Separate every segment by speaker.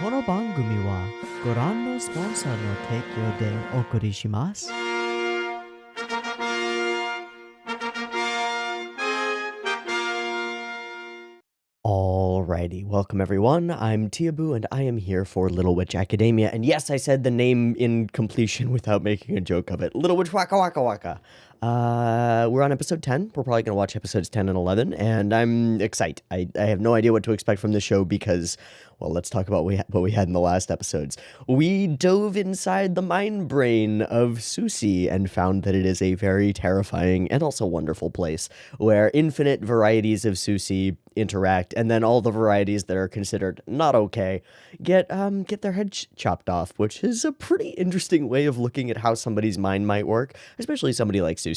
Speaker 1: この番組はご覧のスポンサーの提供でお送りします。Alrighty, welcome everyone. I'm Teeaboo and I am here for Little Witch Academia. And yes, I said the name in completion without making a joke of it. Little Witch Waka Waka Waka. We're on episode 10. We're probably going to watch episodes 10 and 11, and I'm excited. I have no idea what to expect from this show because, well, let's talk about what we had in the last episodes. We dove inside the mind brain of Susie and found that it is a very terrifying and also wonderful place where infinite varieties of Susie interact, and then all the varieties that are considered not okay get their heads chopped off, which is a pretty interesting way of looking at how somebody's mind might work, especially somebody like Susie.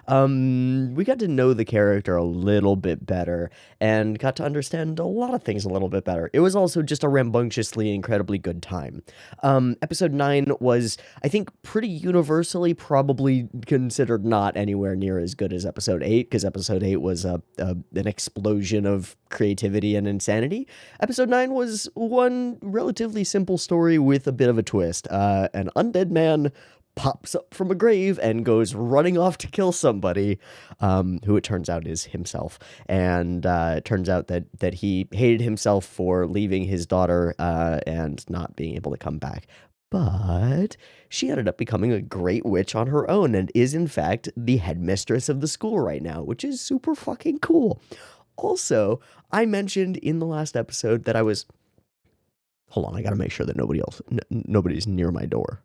Speaker 1: We got to know the character a little bit better and got to understand a lot of things a little bit better. It was also just a rambunctiously incredibly good time. Episode 9 was, I think, pretty universally probably considered not anywhere near as good as episode 8, because episode 8 was an explosion of creativity and insanity. Episode 9 was one relatively simple story with a bit of a twist. An undead man pops up from a grave and goes running off to kill somebody, who it turns out is himself. And it turns out that he hated himself for leaving his daughter and not being able to come back. But she ended up becoming a great witch on her own and is, in fact, the headmistress of the school right now, which is super fucking cool. Also, I mentioned in the last episode that I was... Hold on, I gotta make sure that nobody's near my door.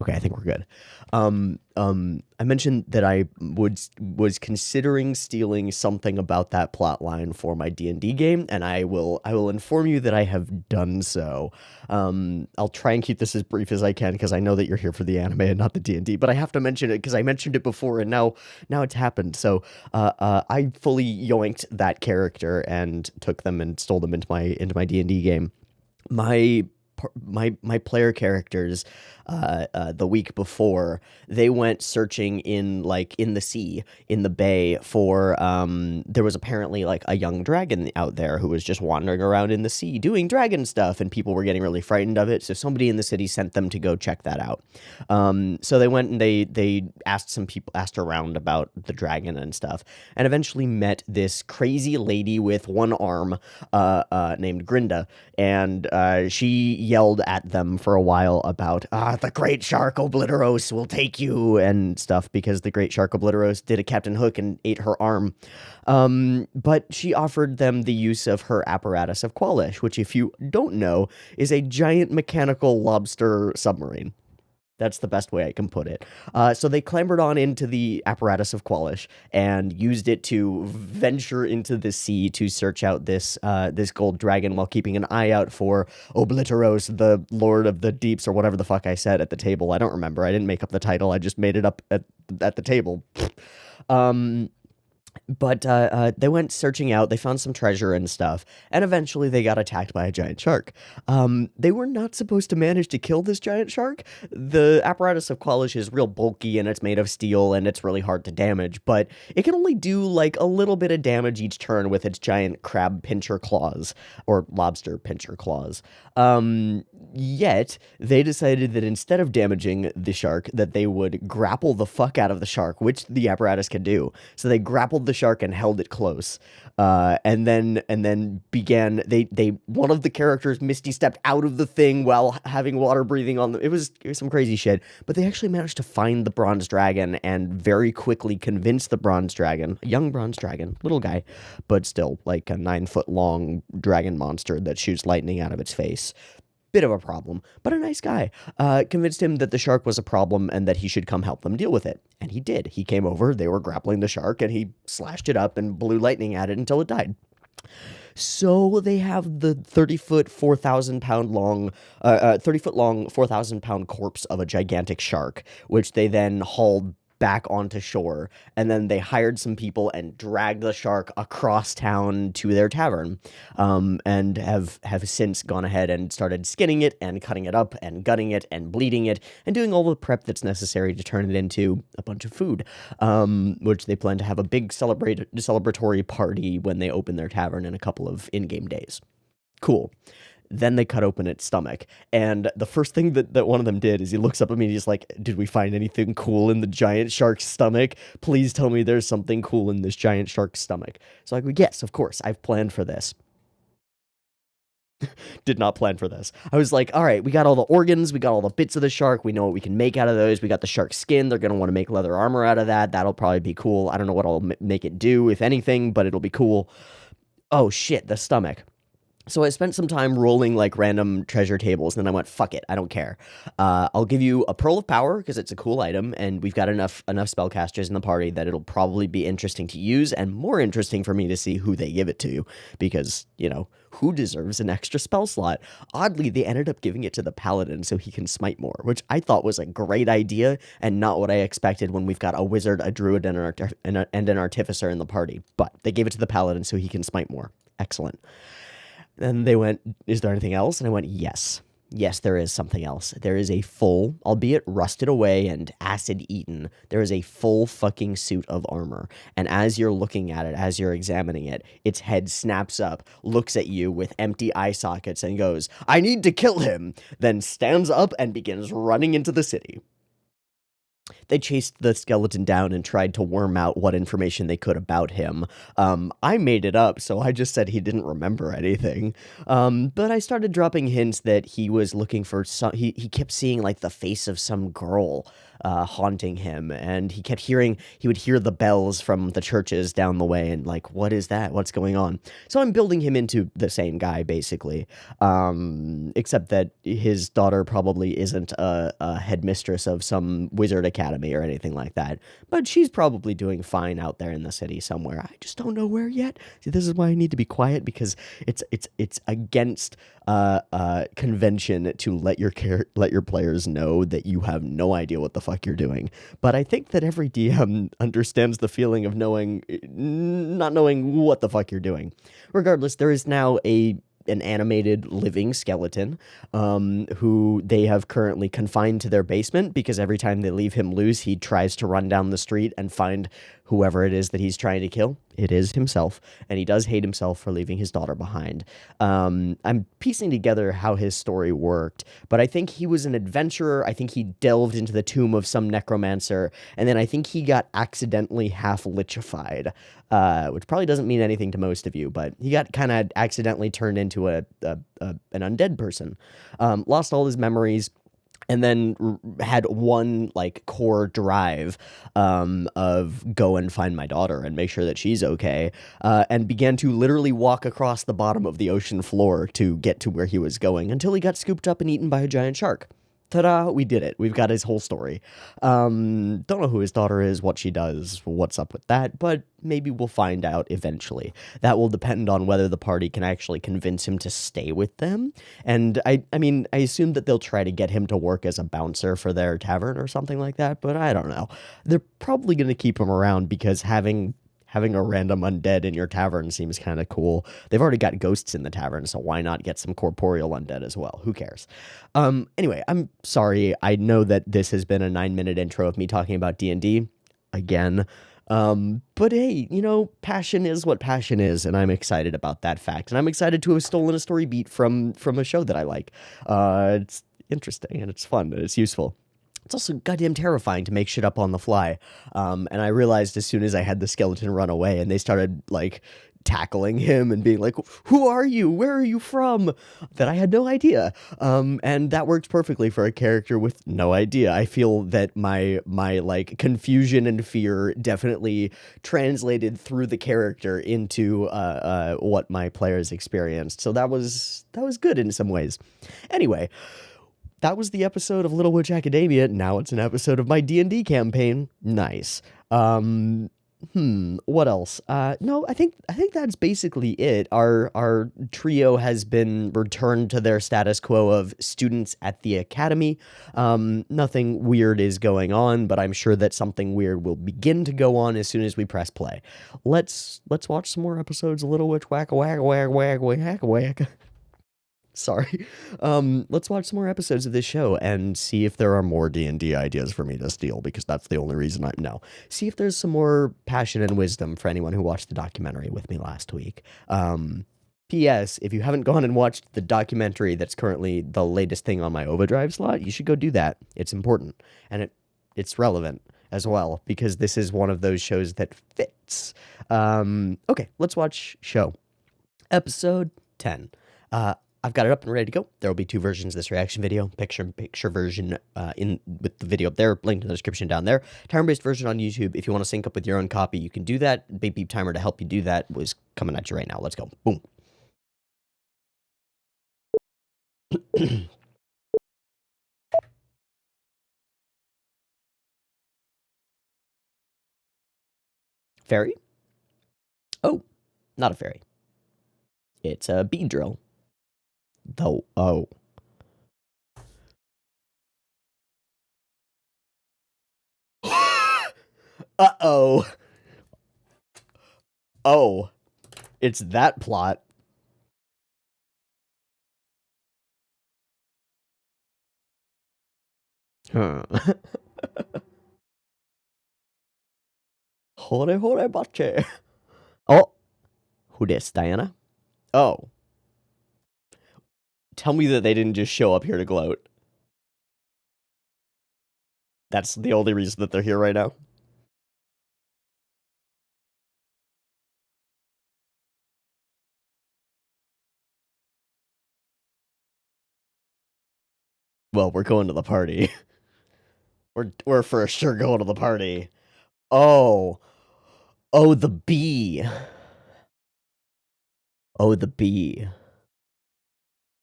Speaker 1: Okay, I think we're good. I mentioned that I was considering stealing something about that plot line for my D&D game, and I will inform you that I have done so. I'll try and keep this as brief as I can because I know that you're here for the anime and not the D&D, but I have to mention it because I mentioned it before and now it's happened. So I fully yoinked that character and took them and stole them into my D&D game. My player characters, the week before, they went searching in the sea, in the bay, for there was apparently like a young dragon out there who was just wandering around in the sea doing dragon stuff, and people were getting really frightened of it. So somebody in the city sent them to go check that out. So they went and they asked around about the dragon and stuff, and eventually met this crazy lady with one arm, named Grinda, and she yelled at them for a while about the great shark Obliteros will take you and stuff, because the great shark Obliteros did a Captain Hook and ate her arm. But she offered them the use of her apparatus of Qualish, which, if you don't know, is a giant mechanical lobster submarine. That's the best way I can put it. So they clambered on into the apparatus of Qualish and used it to venture into the sea to search out this gold dragon while keeping an eye out for Obliteros, the Lord of the Deeps, or whatever the fuck I said at the table. I don't remember. I didn't make up the title. I just made it up at the table. But they went searching out, they found some treasure and stuff, and eventually they got attacked by a giant shark. They were not supposed to manage to kill this giant shark. The apparatus of Qualish is real bulky, and it's made of steel, and it's really hard to damage, but it can only do like a little bit of damage each turn with its giant crab pincher claws, or lobster pincher claws. Yet, they decided that instead of damaging the shark, that they would grapple the fuck out of the shark, which the apparatus can do. So they grappled the shark and held it close, and then began. One of the characters misty stepped out of the thing while having water breathing on them. It was some crazy shit. But they actually managed to find the bronze dragon and very quickly convince the bronze dragon, a young bronze dragon, little guy, but still like a 9-foot long dragon monster that shoots lightning out of its face. Bit of a problem, but a nice guy, convinced him that the shark was a problem and that he should come help them deal with it. And he did. He came over, they were grappling the shark, and he slashed it up and blew lightning at it until it died. So they have the 30-foot, 4,000-pound long, 30-foot long, 4,000-pound corpse of a gigantic shark, which they then hauled back onto shore, and then they hired some people and dragged the shark across town to their tavern, and have since gone ahead and started skinning it and cutting it up and gutting it and bleeding it and doing all the prep that's necessary to turn it into a bunch of food, which they plan to have a big celebratory party when they open their tavern in a couple of in-game days. Cool. Then they cut open its stomach. And the first thing that one of them did is he looks up at me and he's like, did we find anything cool in the giant shark's stomach? Please tell me there's something cool in this giant shark's stomach. So I go, yes, of course, I've planned for this. Did not plan for this. I was like, all right, we got all the organs, we got all the bits of the shark, we know what we can make out of those, we got the shark skin, they're going to want to make leather armor out of that, that'll probably be cool. I don't know what I'll make it do, if anything, but it'll be cool. Oh shit, the stomach. So I spent some time rolling like random treasure tables, and then I went, "Fuck it, I don't care. I'll give you a pearl of power because it's a cool item, and we've got enough spellcasters in the party that it'll probably be interesting to use, and more interesting for me to see who they give it to, because who deserves an extra spell slot? Oddly, they ended up giving it to the paladin so he can smite more, which I thought was a great idea and not what I expected when we've got a wizard, a druid, and an artificer in the party. But they gave it to the paladin so he can smite more. Excellent. And they went, is there anything else? And I went, yes. Yes, there is something else. There is a full, albeit rusted away and acid eaten, there is a full fucking suit of armor. And as you're looking at it, as you're examining it, its head snaps up, looks at you with empty eye sockets and goes, I need to kill him, then stands up and begins running into the city. They chased the skeleton down and tried to worm out what information they could about him. I made it up, so I just said he didn't remember anything. But I started dropping hints that he was looking for some. He kept seeing like the face of some girl haunting him, and he would hear the bells from the churches down the way, and like, what is that? What's going on? So I'm building him into the same guy, basically. Except that his daughter probably isn't a headmistress of some wizard academy or anything like that, but she's probably doing fine out there in the city somewhere. I just don't know where yet. See, this is why I need to be quiet, because it's against convention to let your players know that you have no idea what the fuck you're doing. But I think that every DM understands the feeling of not knowing what the fuck you're doing. Regardless, there is now an animated living skeleton who they have currently confined to their basement, because every time they leave him loose, he tries to run down the street and find whoever it is that he's trying to kill. It is himself, and he does hate himself for leaving his daughter behind. I'm piecing together how his story worked, but I think he was an adventurer. I think he delved into the tomb of some necromancer, and then I think he got accidentally half lichified, which probably doesn't mean anything to most of you, but he got kind of accidentally turned into an undead person. Lost all his memories, and then had one like core drive of go and find my daughter and make sure that she's okay, and began to literally walk across the bottom of the ocean floor to get to where he was going, until he got scooped up and eaten by a giant shark. Ta-da, we did it. We've got his whole story. Don't know who his daughter is, what she does, what's up with that, but maybe we'll find out eventually. That will depend on whether the party can actually convince him to stay with them. And I mean, I assume that they'll try to get him to work as a bouncer for their tavern or something like that, but I don't know. They're probably going to keep him around because having a random undead in your tavern seems kind of cool. They've already got ghosts in the tavern, so why not get some corporeal undead as well? Who cares? Anyway, I'm sorry. I know that this has been a 9-minute intro of me talking about D&D again. But hey, passion is what passion is, and I'm excited about that fact. And I'm excited to have stolen a story beat from a show that I like. It's interesting, and it's fun, and it's useful. It's also goddamn terrifying to make shit up on the fly. And I realized as soon as I had the skeleton run away and they started, like, tackling him and being like, who are you? Where are you from? That I had no idea. And that works perfectly for a character with no idea. I feel that my like, confusion and fear definitely translated through the character into what my players experienced. So that was good in some ways. Anyway, that was the episode of Little Witch Academia. Now it's an episode of my D&D campaign. Nice. What else? No, I think that's basically it. Our trio has been returned to their status quo of students at the academy. Nothing weird is going on, but I'm sure that something weird will begin to go on as soon as we press play. Let's watch some more episodes of Little Witch Whack-a-whack-a-whack-a-whack-a-whack-a-whack. Sorry. Let's watch some more episodes of this show and see if there are more D&D ideas for me to steal, because that's the only reason no. See if there's some more passion and wisdom for anyone who watched the documentary with me last week. P.S. If you haven't gone and watched the documentary that's currently the latest thing on my OVAdrive slot, you should go do that. It's important, and it's relevant as well, because this is one of those shows that fits. Okay, let's watch show. Episode 10. I've got it up and ready to go. There will be two versions of this reaction video. Picture version in with the video up there, linked in the description down there. Timer-based version on YouTube. If you want to sync up with your own copy, you can do that. Beep beep timer to help you do that was coming at you right now. Let's go. Boom. Fairy? Oh, not a fairy. It's a bead drill. Though, oh. Uh-oh. Oh. It's that plot. Huh. Hore hore bache. Oh. Who dis, Diana? Oh. Tell me that they didn't just show up here to gloat. That's the only reason that they're here right now. Well, we're going to the party. We're for sure going to the party. Oh. Oh, the bee. Oh, the bee.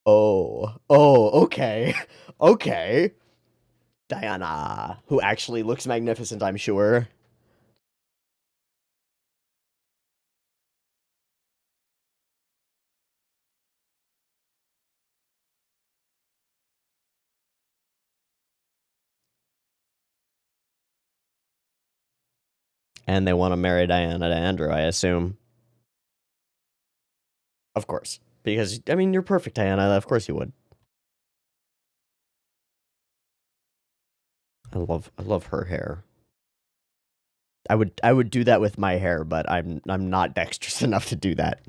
Speaker 1: Oh. Oh, okay. Okay. Diana, who actually looks magnificent, I'm sure. And they want to marry Diana to Andrew, I assume. Of course. Because, I mean, you're perfect, Diana. Of course you would. I love her hair. I would do that with my hair, but I'm not dexterous enough to do that.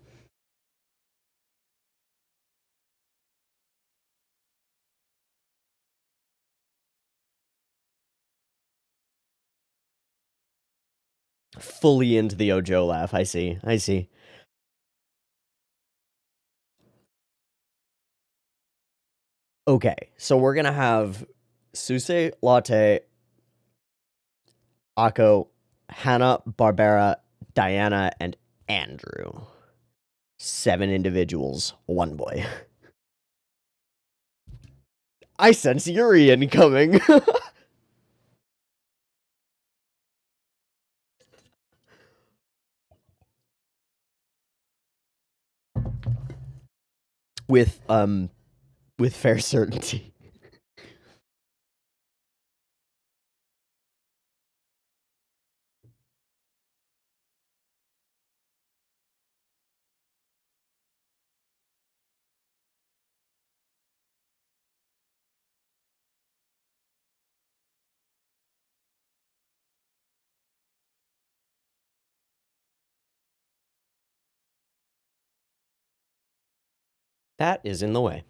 Speaker 1: Fully into the Ojo laugh. I see. I see. Okay, so we're gonna have Suse, Latte, Akko, Hannah, Barbara, Diana, and Andrew. 7 individuals, 1 boy. I sense Yuri incoming. with fair certainty. That is in the way.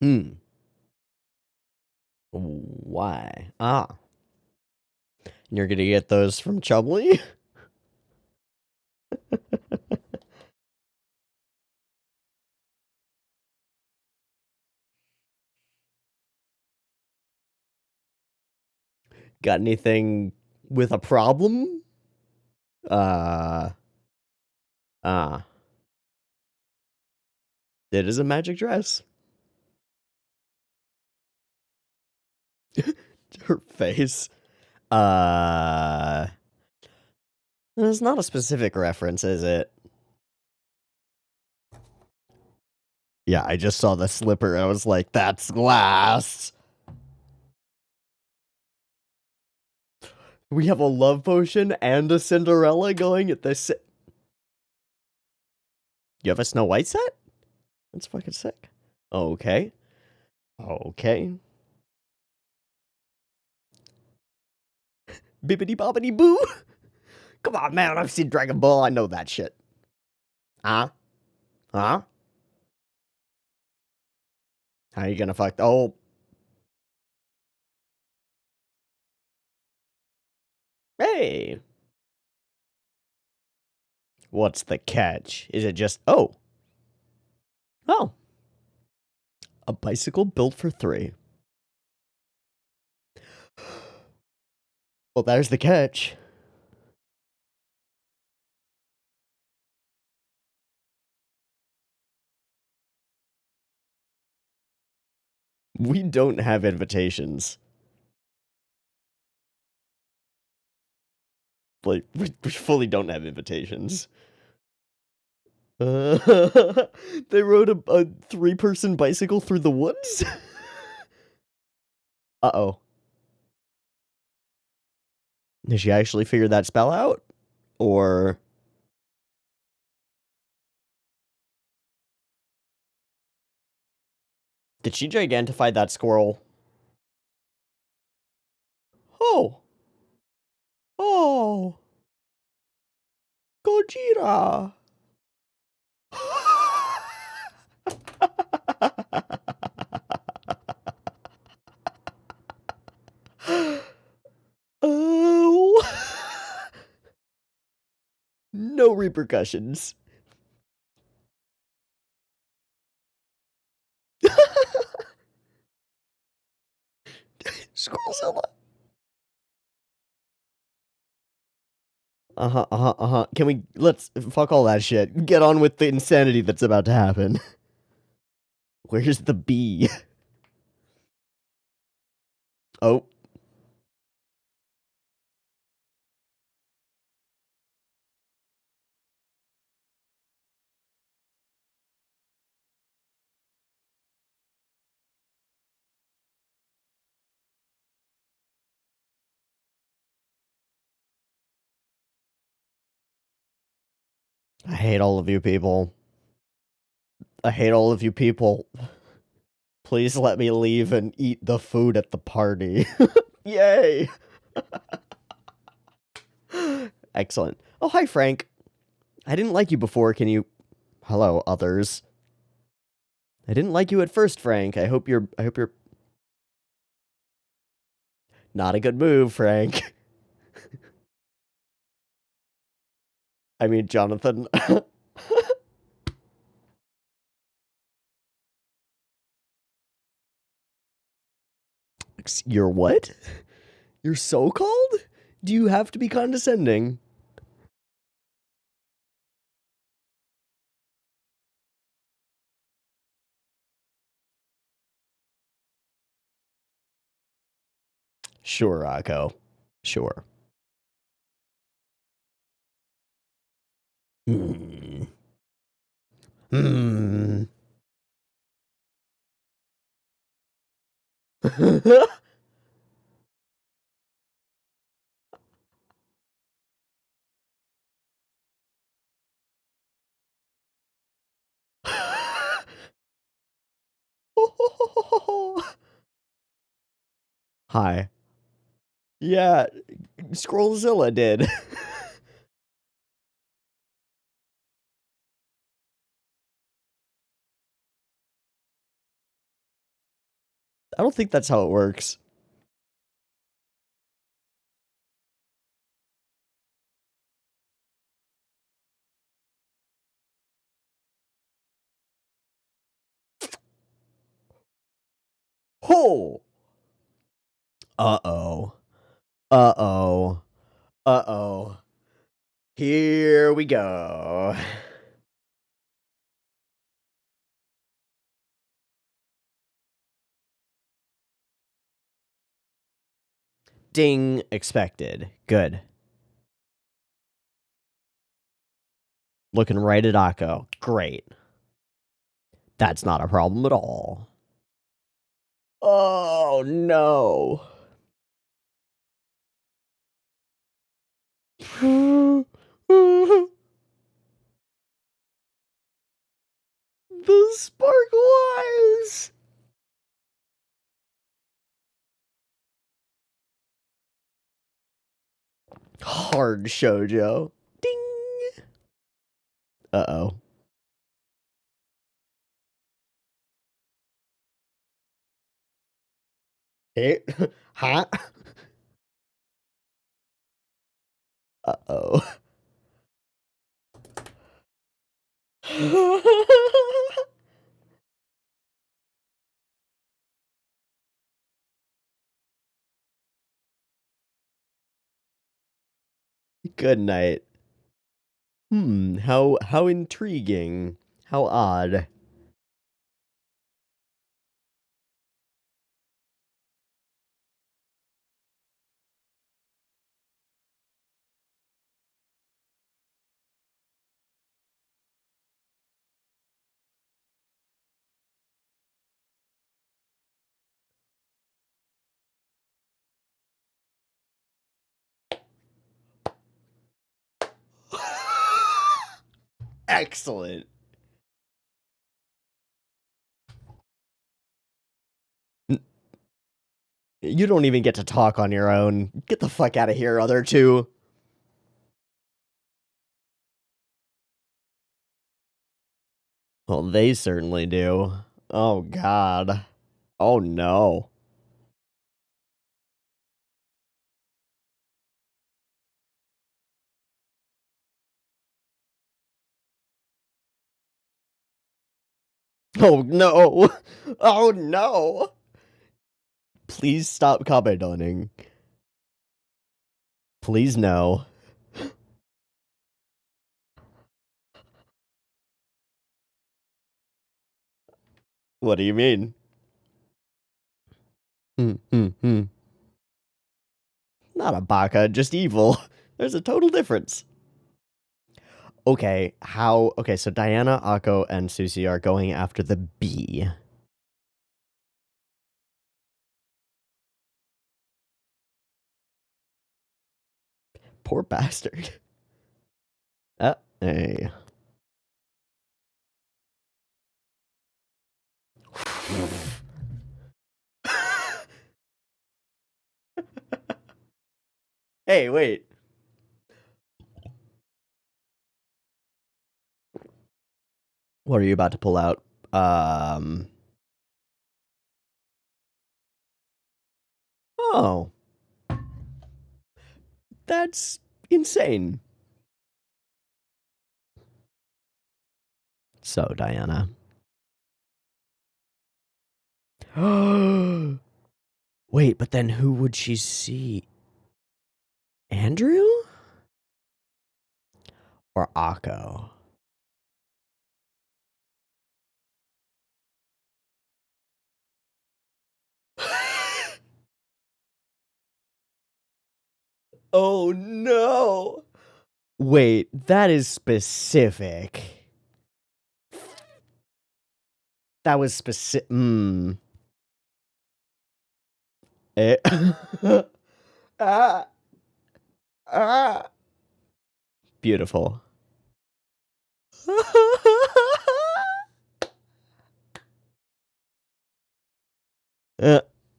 Speaker 1: Hmm. Why? Ah. You're gonna get those from Chubbly? Got anything with a problem? Uh. Ah. It is a magic dress. Her face. It's not a specific reference, is it? Yeah, I just saw the slipper and I was like, that's glass. We have a love potion and a Cinderella going at this. You have a Snow White set? That's fucking sick. Okay. Okay. Bibbidi bobbidi boo. Come on, man. I've seen Dragon Ball. I know that shit. Huh? Huh? How are you gonna fuck? Oh. Hey. What's the catch? Is it just. Oh. Oh. A bicycle built for 3. Well, there's the catch. We don't have invitations. Like, we fully don't have invitations. They rode a 3-person bicycle through the woods? Uh-oh. Did she actually figure that spell out? Or... did she gigantify that squirrel? Oh! Oh! Gojira! Oh! No repercussions. Squirrelzilla. Can we, let's, fuck all that shit. Get on with the insanity that's about to happen. Where's the bee? Oh. I hate all of you people. I hate all of you people. Please let me leave and eat the food at the party. Yay! Excellent. Oh, hi, Frank. I didn't like you before. Can you... hello, others. I didn't like you at first, Frank. I hope you're... not a good move, Frank. I mean, Jonathan. You're what? You're so called? Do you have to be condescending? Sure, Rocco. Sure. Hmm. Hmm. Hi. Yeah, Scrollzilla did. I don't think that's how it works. Oh! Uh-oh. Uh-oh. Uh-oh. Here we go. Ding, expected. Good. Looking right at Akko. Great. That's not a problem at all. Oh, no. The sparkle eyes. Hard shoujo. Ding. Uh-oh. Hey, huh? Uh-oh. Good night. How intriguing. How odd. Excellent. You don't even get to talk on your own. Get the fuck out of here, other two. Well, they certainly do. Oh, God. Oh, no. Oh, no. Oh, no. Please stop commenting. Please, no. What do you mean? Not a baka, just evil. There's a total difference. Okay, okay, so Diana, Akko, and Susie are going after the bee. Poor bastard. Hey. Hey, wait. What are you about to pull out? Oh. That's insane. So, Diana. Wait, but then who would she see? Andrew? Or Akko? Oh, no. Wait, that is specific. That was specific. Eh. Ah. Ah. Beautiful.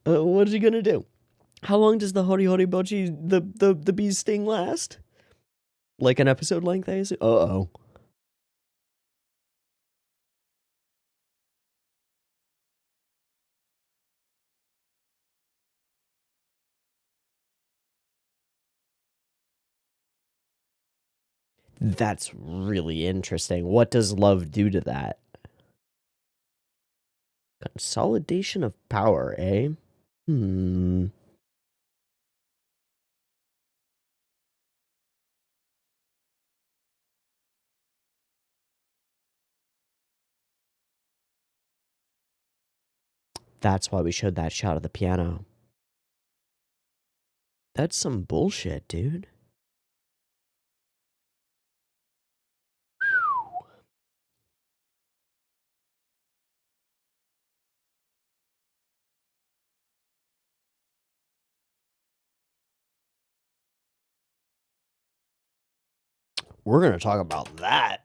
Speaker 1: What is he gonna do? How long does the Hori Hori Bochi, the bee's sting last? Like an episode length, I assume? Uh-oh. That's really interesting. What does love do to that? Consolidation of power, eh? That's why we showed that shot of the piano. That's some bullshit, dude. We're going to talk about that.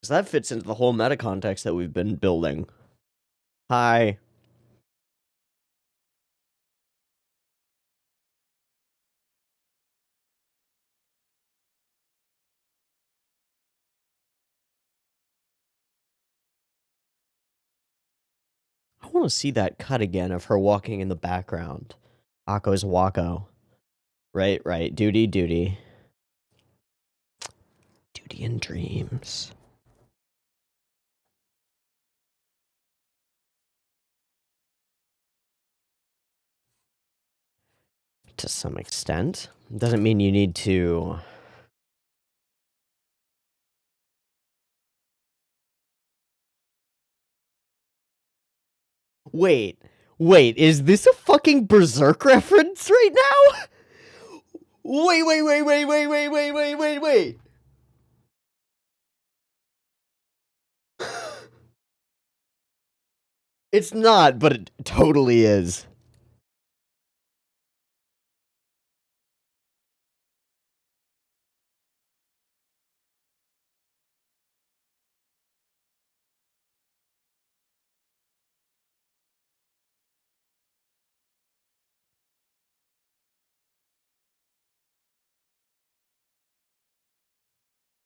Speaker 1: Because that fits into the whole meta context that we've been building. Hi. I want to see that cut again of her walking in the background. Akko's Wako. Right, right. Duty, duty. Duty and dreams. To some extent. Doesn't mean you need to... Wait, is this a fucking Berserk reference right now? Wait. It's not, but it totally is.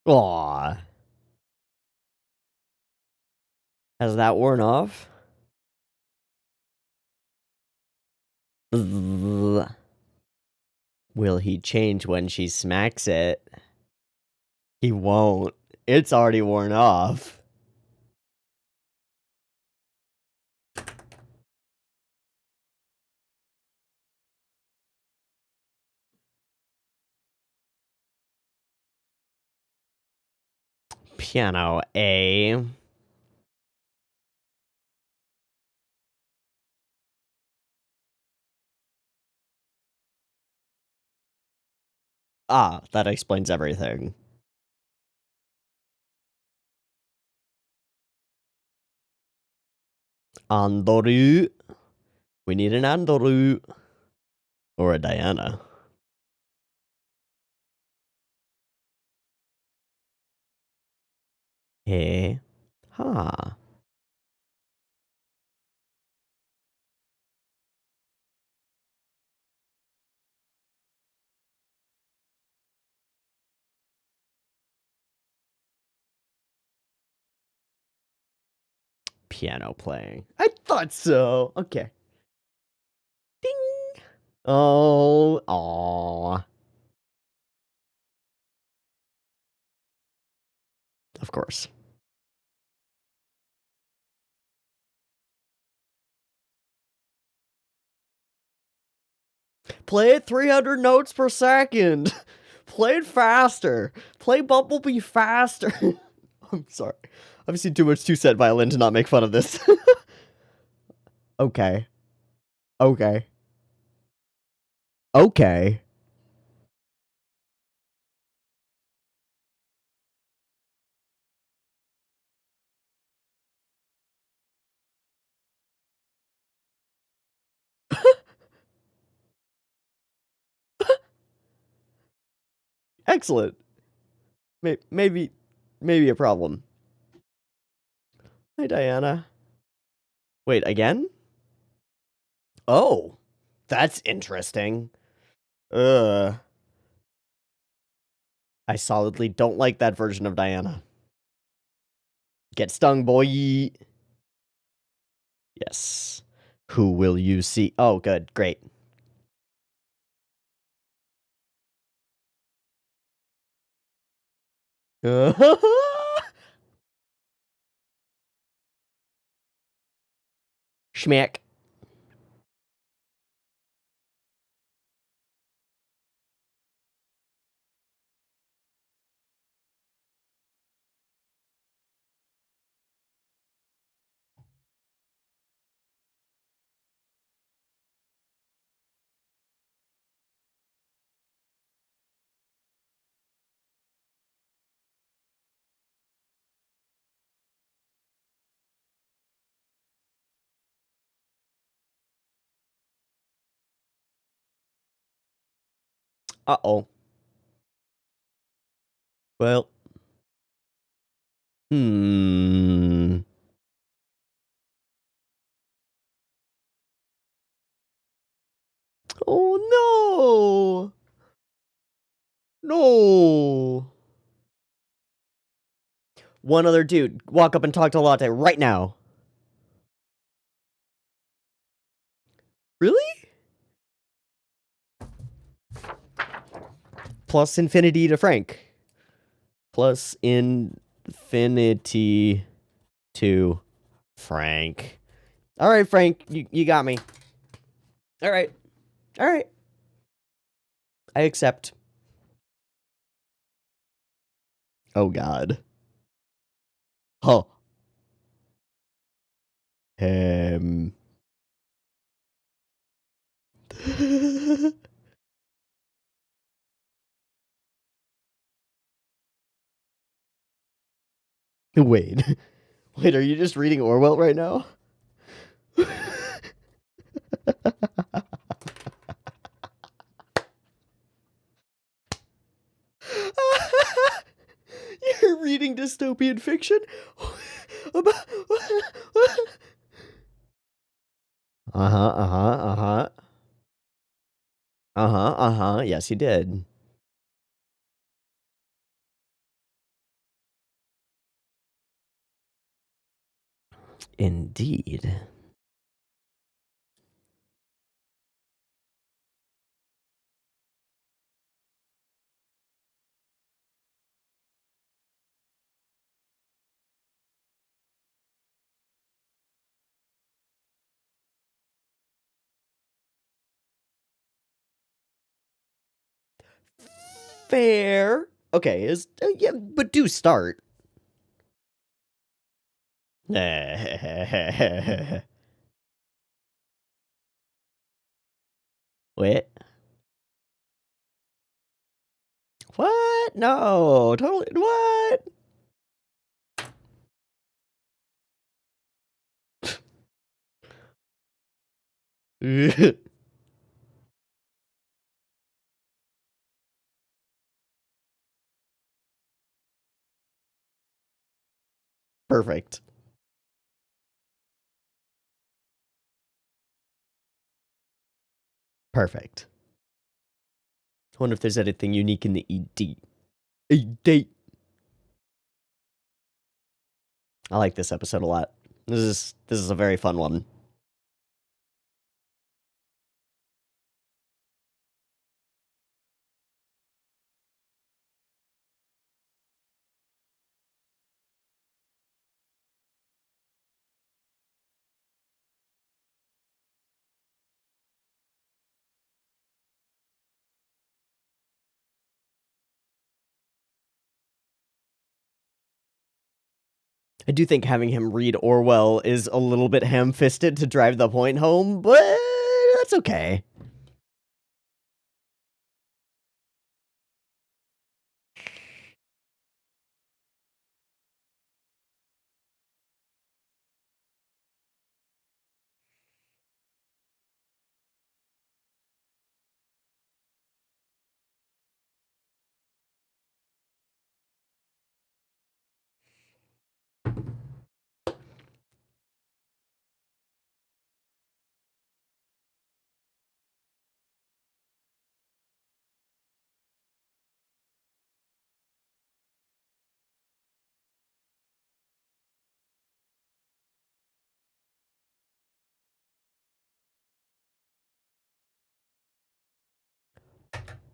Speaker 1: Aww. Has that worn off? Will he change when she smacks it? He won't. It's already worn off. Piano A. Ah, that explains everything. Andoru. We need an Andoru. Or a Diana. Hey. Ha. Piano playing. I thought so. Okay. Ding. Oh. Aw. Of course. Play it 300 notes per second. Play it faster. Play Bumblebee faster. I'm sorry. I've seen too much two-set violin to not make fun of this. Okay. Okay. Okay. Excellent. Maybe a problem. Hi, Diana. Wait, again? Oh, that's interesting. I solidly don't like that version of Diana. Get stung, boy. Yes. Who will you see? Oh, good. Great. Schmack. Uh-oh. Well. Hmm. Oh, no! No! One other dude, walk up and talk to Latte right now. Really? Plus infinity to Frank. Plus infinity to Frank. All right, Frank, you got me. All right. All right. I accept. Oh, God. Huh. Wait. Wait, are you just reading Orwell right now? You're reading dystopian fiction? About... Uh-huh, uh-huh, uh-huh. Uh-huh, uh-huh. Yes, you did. Indeed. Fair. Okay, yeah, but do start. Wait. What? No, totally. What? Perfect. Perfect. I wonder if there's anything unique in the ED. ED. I like this episode a lot. This is a very fun one. I do think having him read Orwell is a little bit ham-fisted to drive the point home, but that's okay.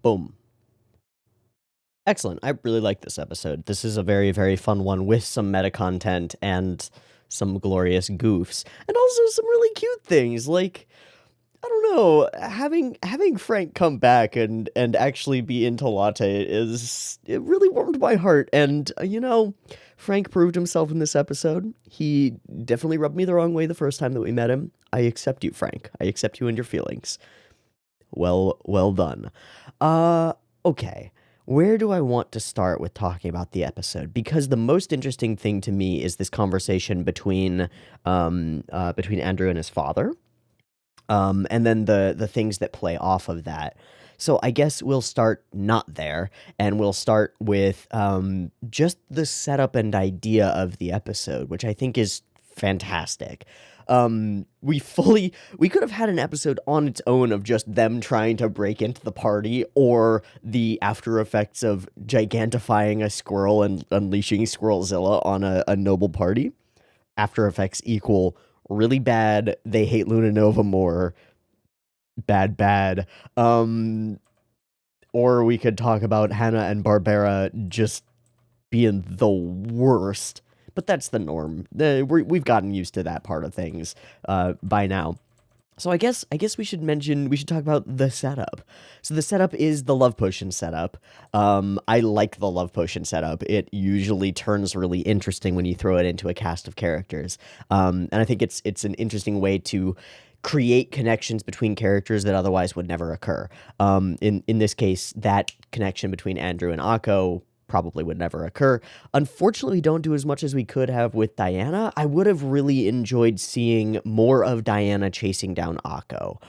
Speaker 1: Boom. Excellent. I really like this episode. This is a very, very fun one with some meta content and some glorious goofs, and also some really cute things. Like, I don't know, having Frank come back and actually be into Latte it really warmed my heart. And Frank proved himself in this episode. He definitely rubbed me the wrong way the first time that we met him. I accept you, Frank. I accept you and your feelings. Well done. Okay. Where do I want to start with talking about the episode? Because the most interesting thing to me is this conversation between Andrew and his father, and then the things that play off of that. So I guess we'll start not there, and we'll start with just the setup and idea of the episode, which I think is fantastic. We could have had an episode on its own of just them trying to break into the party, or the after effects of gigantifying a squirrel and unleashing Squirrelzilla on a noble party. After effects equal really bad. They hate Luna Nova more. Bad, bad. Or we could talk about Hannah and Barbara just being the worst. But that's the norm. We've gotten used to that part of things by now. So I guess we should talk about the setup. So the setup is the love potion setup. I like the love potion setup. It usually turns really interesting when you throw it into a cast of characters. And I think it's an interesting way to create connections between characters that otherwise would never occur. In this case, that connection between Andrew and Akko probably would never occur. Unfortunately, we don't do as much as we could have with Diana. I would have really enjoyed seeing more of Diana chasing down Akko.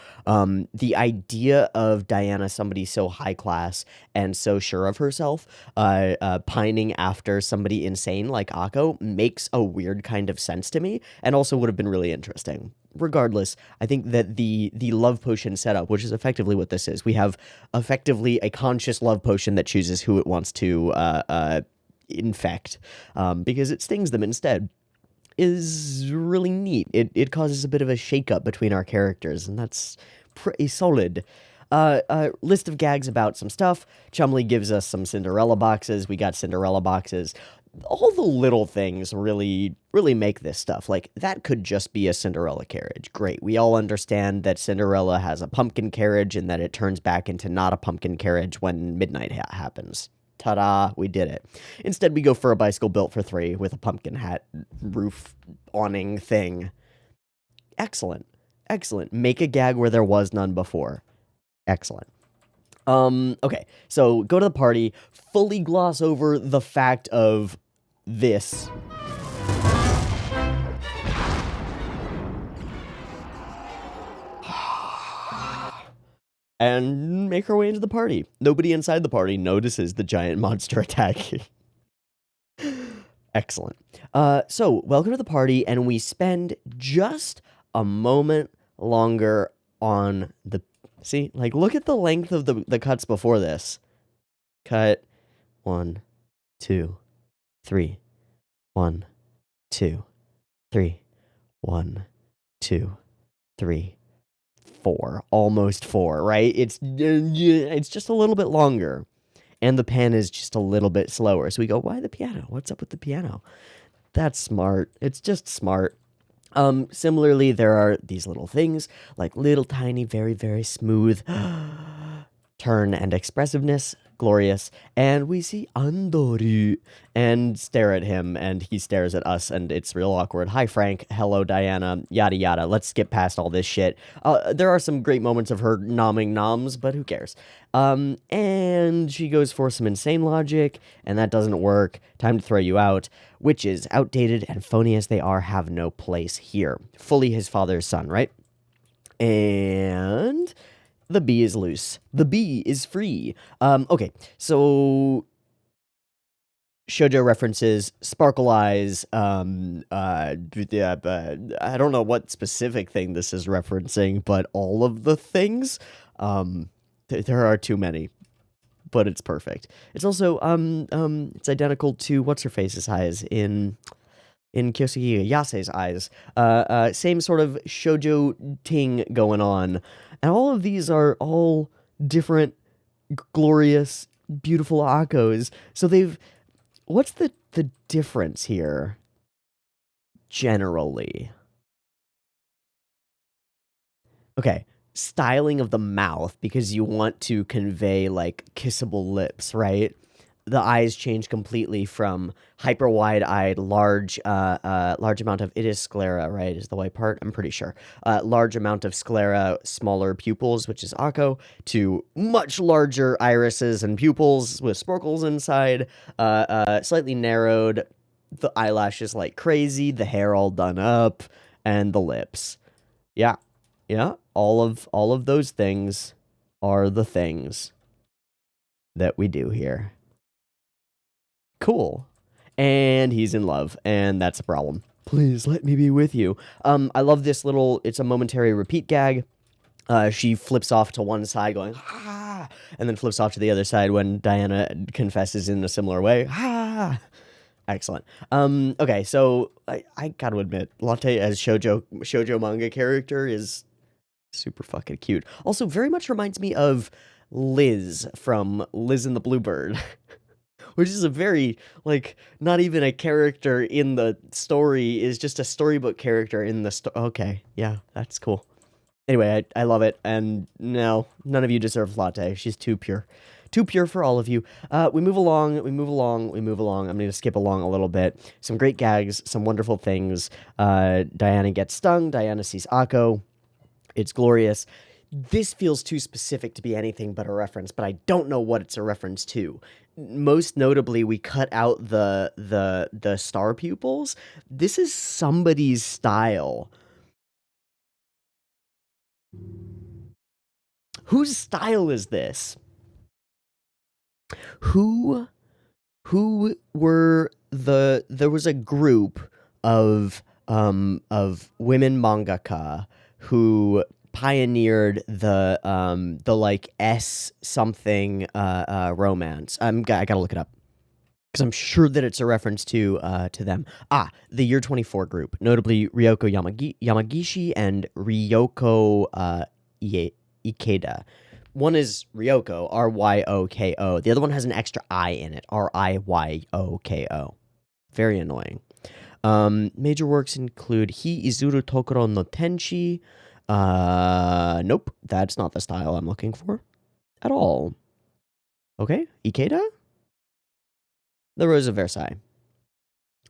Speaker 1: The idea of Diana, somebody so high class and so sure of herself, pining after somebody insane like Akko makes a weird kind of sense to me, and also would have been really interesting. Regardless, I think that the love potion setup, which is effectively what this is, we have effectively a conscious love potion that chooses who it wants to infect, because it stings them instead, is really neat. It causes a bit of a shakeup between our characters, and that's pretty solid. List of gags about some stuff. Chumley gives us some Cinderella boxes. We got Cinderella boxes. All the little things really make this stuff. Like, that could just be a Cinderella carriage. Great. We all understand that Cinderella has a pumpkin carriage and that it turns back into not a pumpkin carriage when midnight happens. Ta-da, we did it. Instead, we go for a bicycle built for 3 with a pumpkin hat roof awning thing. Excellent. Excellent. Make a gag where there was none before. Excellent. Okay, so go to the party, fully gloss over the fact of this. And make our way into the party. Nobody inside the party notices the giant monster attacking. Excellent. So, welcome to the party, and we spend just a moment longer on the... See, like, look at the length of the cuts before this. Cut 1, 2, 3. 1, 2, 3. 1, 2, 3, 4. Almost 4, right? It's just a little bit longer. And the pen is just a little bit slower. So we go, why the piano? What's up with the piano? That's smart. It's just smart. Similarly, there are these little things, like little tiny, very, very smooth turn and expressiveness. Glorious. And we see Andoru and stare at him, and he stares at us, and it's real awkward. Hi, Frank. Hello, Diana. Yada, yada. Let's skip past all this shit. There are some great moments of her nomming noms, but who cares? And she goes for some insane logic, and that doesn't work. Time to throw you out. Witches, outdated and phony as they are, have no place here. Fully his father's son, right? And the bee is loose. The bee is free. Okay, so shoujo references, sparkle eyes, I don't know what specific thing this is referencing, but all of the things. There are too many, but it's perfect. It's also, it's identical to what's-her-face's eyes in Kyousougiga, Yase's eyes. Same sort of shoujo ting going on. And all of these are all different, glorious, beautiful Akkos. So what's the difference here, generally? Okay, styling of the mouth, because you want to convey, like, kissable lips, right? The eyes change completely from hyper wide-eyed, large amount of, it is sclera, right, is the white part? I'm pretty sure. Large amount of sclera, smaller pupils, which is Akko, to much larger irises and pupils with sparkles inside, slightly narrowed, the eyelashes like crazy, the hair all done up, and the lips. Yeah, all of those things. are the things that we do here. Cool. And he's in love, and that's a problem. Please let me be with you. I love this little, it's a momentary repeat gag. She flips off to one side going, ah, and then flips off to the other side when Diana confesses in a similar way. Ah. Excellent. Okay, so I gotta admit, Latte as shoujo manga character is super fucking cute. Also, very much reminds me of Liz from Liz and the Bluebird, which is a very, like, not even a character in the story, is just a storybook character in the okay, yeah, that's cool. Anyway, I love it, and no, none of you deserve Latte. She's too pure. Too pure for all of you. We move along. I'm going to skip along a little bit. Some great gags, some wonderful things. Diana gets stung. Diana sees Akko. It's glorious. This feels too specific to be anything but a reference, but I don't know what it's a reference to. Most notably, we cut out the star pupils. This is somebody's style. Whose style is this? Who were there was a group of women mangaka who pioneered the like S something romance. I gotta look it up because I'm sure that it's a reference to them. The Year 24 group, notably Ryoko Yamagishi and Ryoko Ikeda. One is Ryoko, Ryoko. The other one has an extra I in it, Ryoko. Very annoying. Major works include Hi Izuru Tokoro no Tenchi. Nope, that's not the style I'm looking for at all. Okay, Ikeda? The Rose of Versailles.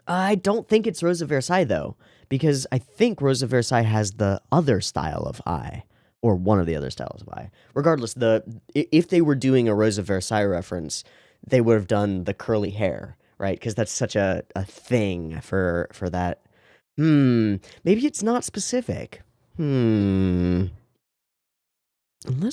Speaker 1: I don't think it's Rose of Versailles, though, because I think Rose of Versailles has the other style of eye, or one of the other styles of eye. Regardless, if they were doing a Rose of Versailles reference, they would have done the curly hair, right? Because that's such a thing for that. Maybe it's not specific. Unless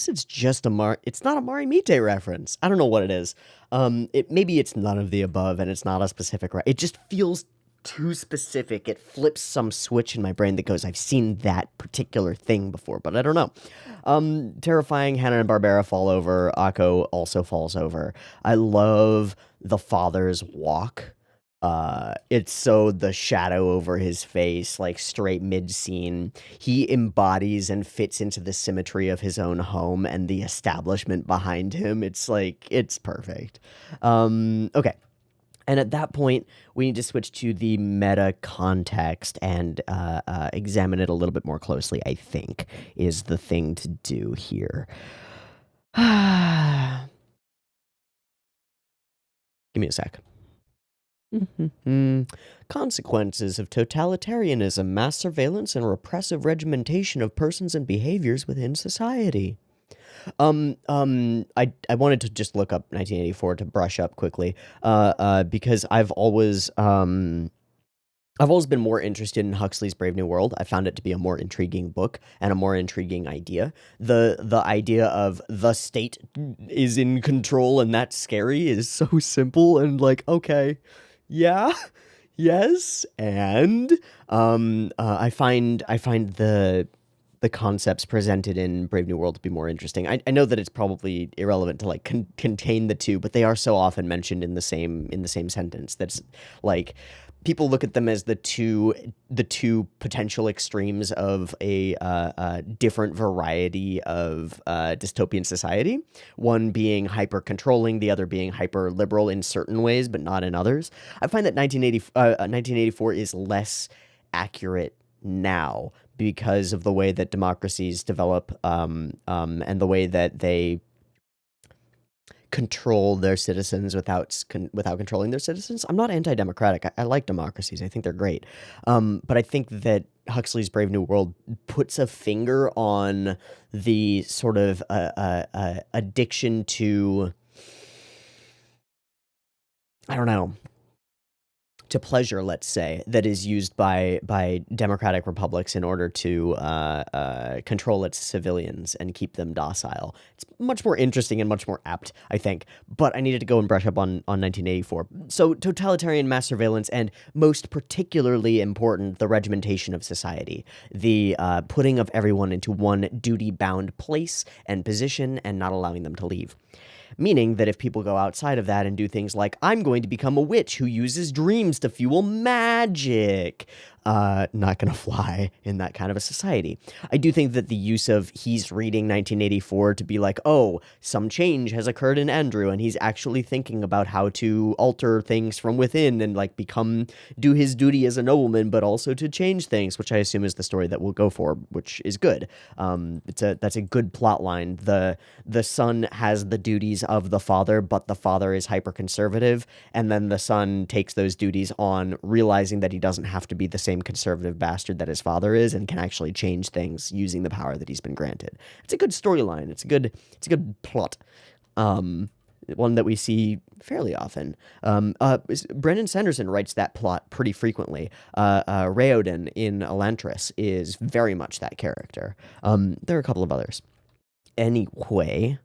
Speaker 1: it's just it's not a Marimite reference. I don't know what it is. Maybe it's none of the above, and it's not a specific. It just feels too specific. It flips some switch in my brain that goes, "I've seen that particular thing before," but I don't know. Terrifying. Hannah and Barbara fall over. Akko also falls over. I love the father's walk. It's so the shadow over his face, like straight mid-scene. He embodies and fits into the symmetry of his own home and the establishment behind him. It's like, it's perfect. Okay. And at that point, we need to switch to the meta context and examine it a little bit more closely, I think, is the thing to do here. Give me a sec. Consequences of totalitarianism, mass surveillance, and repressive regimentation of persons and behaviors within society. I wanted to just look up 1984 to brush up quickly, because I've always been more interested in Huxley's Brave New World. I found it to be a more intriguing book and a more intriguing idea. The idea of the state is in control and that's scary is so simple and like, okay, yeah, yes, and I find the concepts presented in Brave New World to be more interesting. I know that it's probably irrelevant to like contain the two, but they are so often mentioned in the same sentence that's like people look at them as the two potential extremes of a different variety of dystopian society. One being hyper controlling, the other being hyper liberal in certain ways, but not in others. I find that 1984 is less accurate now because of the way that democracies develop, and the way that they control their citizens without controlling their citizens. I'm not anti-democratic. I like democracies. I think they're great. But I think that Huxley's Brave New World puts a finger on the sort of addiction to, I don't know, to pleasure, let's say, that is used by democratic republics in order to control its civilians and keep them docile. It's much more interesting and much more apt, I think. But I needed to go and brush up on 1984. So totalitarian mass surveillance, and most particularly important, the regimentation of society, the putting of everyone into one duty-bound place and position and not allowing them to leave. Meaning that if people go outside of that and do things like, I'm going to become a witch who uses dreams to fuel magic, not going to fly in that kind of a society. I do think that the use of he's reading 1984 to be like, oh, some change has occurred in Andrew, and he's actually thinking about how to alter things from within and like do his duty as a nobleman, but also to change things, which I assume is the story that we'll go for, which is good. That's a good plot line. The son has the duties of the father, but the father is hyper conservative, and then the son takes those duties on, realizing that he doesn't have to be the same conservative bastard that his father is, and can actually change things using the power that he's been granted. It's a good storyline. It's a good plot. One that we see fairly often. Brandon Sanderson writes that plot pretty frequently. Raoden in Elantris is very much that character. There are a couple of others. Anyway,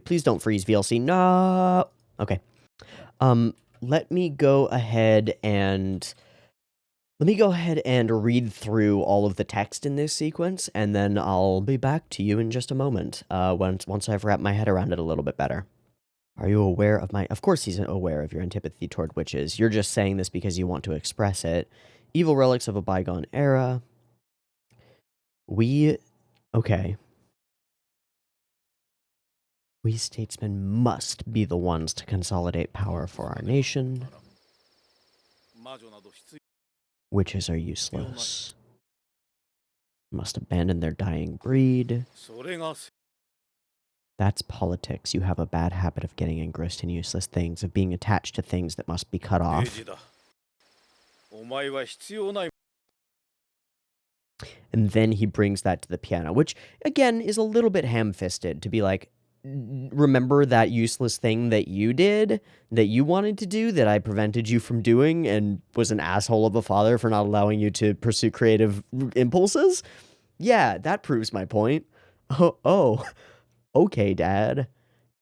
Speaker 1: please don't freeze VLC. No. Okay. Let me go ahead and read through all of the text in this sequence, and then I'll be back to you in just a moment, once I've wrapped my head around it a little bit better. Are you aware of my... Of course he's aware of your antipathy toward witches. You're just saying this because you want to express it. Evil relics of a bygone era. Okay. We statesmen must be the ones to consolidate power for our nation. Witches are useless. Must abandon their dying breed. That's politics. You have a bad habit of getting engrossed in useless things, of being attached to things that must be cut off. And then he brings that to the piano, which, again, is a little bit ham-fisted, to be like, remember that useless thing that you did, that you wanted to do, that I prevented you from doing, and was an asshole of a father for not allowing you to pursue creative impulses? Yeah, that proves my point. Oh, okay, Dad.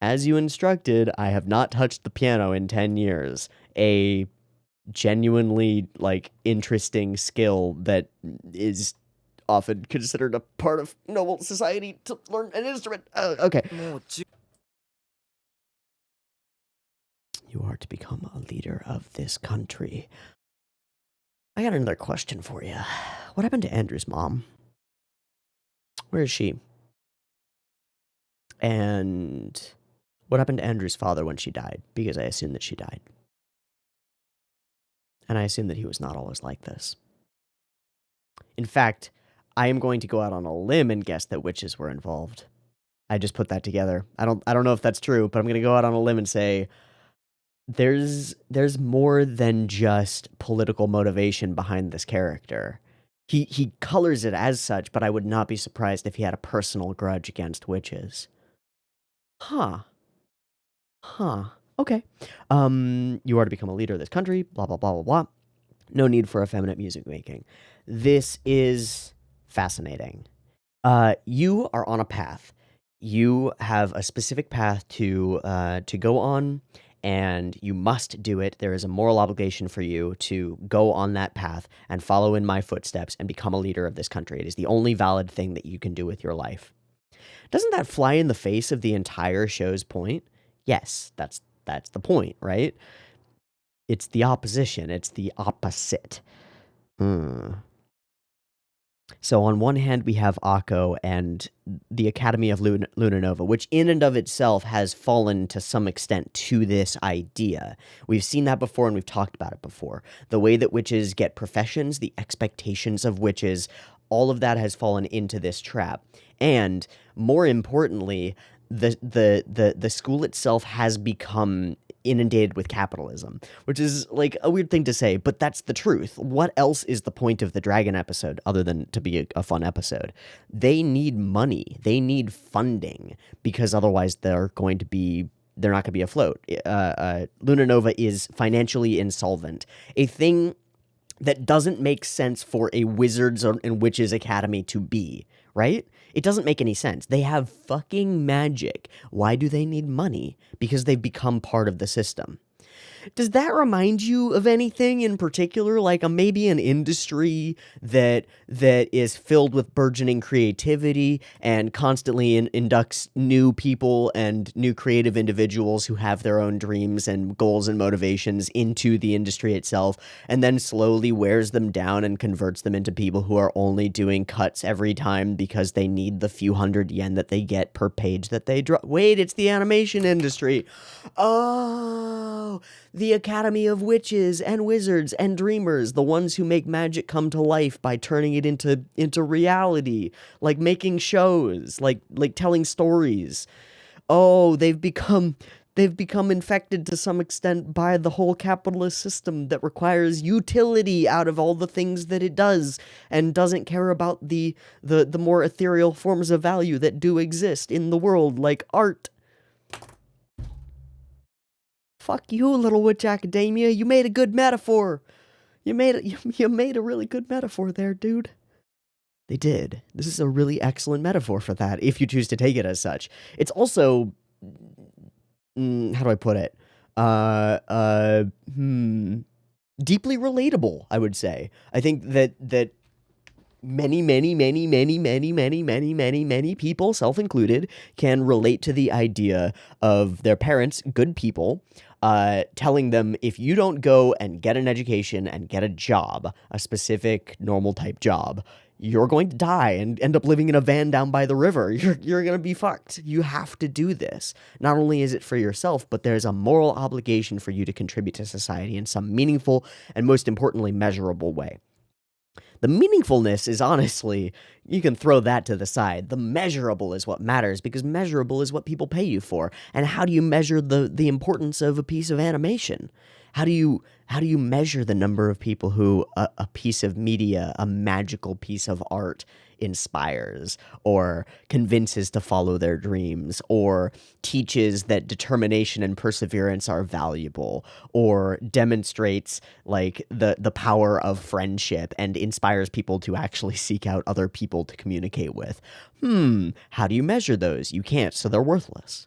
Speaker 1: As you instructed, I have not touched the piano in 10 years. A genuinely, like, interesting skill that is often considered a part of noble society to learn an instrument. Okay. You are to become a leader of this country. I got another question for you. What happened to Andrew's mom? Where is she? And what happened to Andrew's father when she died? Because I assume that she died. And I assume that he was not always like this. In fact, I am going to go out on a limb and guess that witches were involved. I just put that together. I don't know if that's true, but I'm going to go out on a limb and say there's more than just political motivation behind this character. He colors it as such, but I would not be surprised if he had a personal grudge against witches. Huh. Okay. You are to become a leader of this country, blah, blah, blah, blah, blah. No need for effeminate music making. This is fascinating. You are on a path. You have a specific path to go on, and you must do it. There is a moral obligation for you to go on that path and follow in my footsteps and become a leader of this country. It is the only valid thing that you can do with your life. Doesn't that fly in the face of the entire show's point? Yes, that's the point, right? It's the opposition. It's the opposite. So on one hand, we have Akko and the Academy of Lunanova, which in and of itself has fallen to some extent to this idea. We've seen that before, and we've talked about it before. The way that witches get professions, the expectations of witches, all of that has fallen into this trap. And more importantly, the school itself has become inundated with capitalism, which is like a weird thing to say, but that's the truth. What else is the point of the dragon episode other than to be a fun episode? They need money. They need funding, because otherwise they're going to be they're not going to be afloat. Luna Nova is financially insolvent. A thing that doesn't make sense for a Wizards and Witches Academy to be, right? It doesn't make any sense. They have fucking magic. Why do they need money? Because they've become part of the system. Does that remind you of anything in particular, like maybe an industry that is filled with burgeoning creativity and constantly inducts new people and new creative individuals who have their own dreams and goals and motivations into the industry itself, and then slowly wears them down and converts them into people who are only doing cuts every time because they need the few hundred yen that they get per page that they draw? Wait, it's the animation industry. Oh, the Academy of Witches and Wizards and Dreamers, the ones who make magic come to life by turning it into reality, like making shows, like telling stories. Oh, they've become infected to some extent by the whole capitalist system that requires utility out of all the things that it does and doesn't care about the more ethereal forms of value that do exist in the world, like art. Fuck you, Little Witch Academia. You made a good metaphor. You made a really good metaphor there, dude. They did. This is a really excellent metaphor for that, if you choose to take it as such. It's also, how do I put it? Deeply relatable, I would say. I think that many people, self included, can relate to the idea of their parents, good people, telling them, if you don't go and get an education and get a job, a specific normal type job, you're going to die and end up living in a van down by the river. You're going to be fucked. You have to do this. Not only is it for yourself, but there's a moral obligation for you to contribute to society in some meaningful and, most importantly, measurable way. The meaningfulness is, honestly, you can throw that to the side. The measurable is what matters, because measurable is what people pay you for. And how do you measure the importance of a piece of animation? How do you measure the number of people who a piece of media, a magical piece of art, inspires or convinces to follow their dreams, or teaches that determination and perseverance are valuable, or demonstrates like the power of friendship and inspires people to actually seek out other people to communicate with? How do you measure those? You can't, so they're worthless.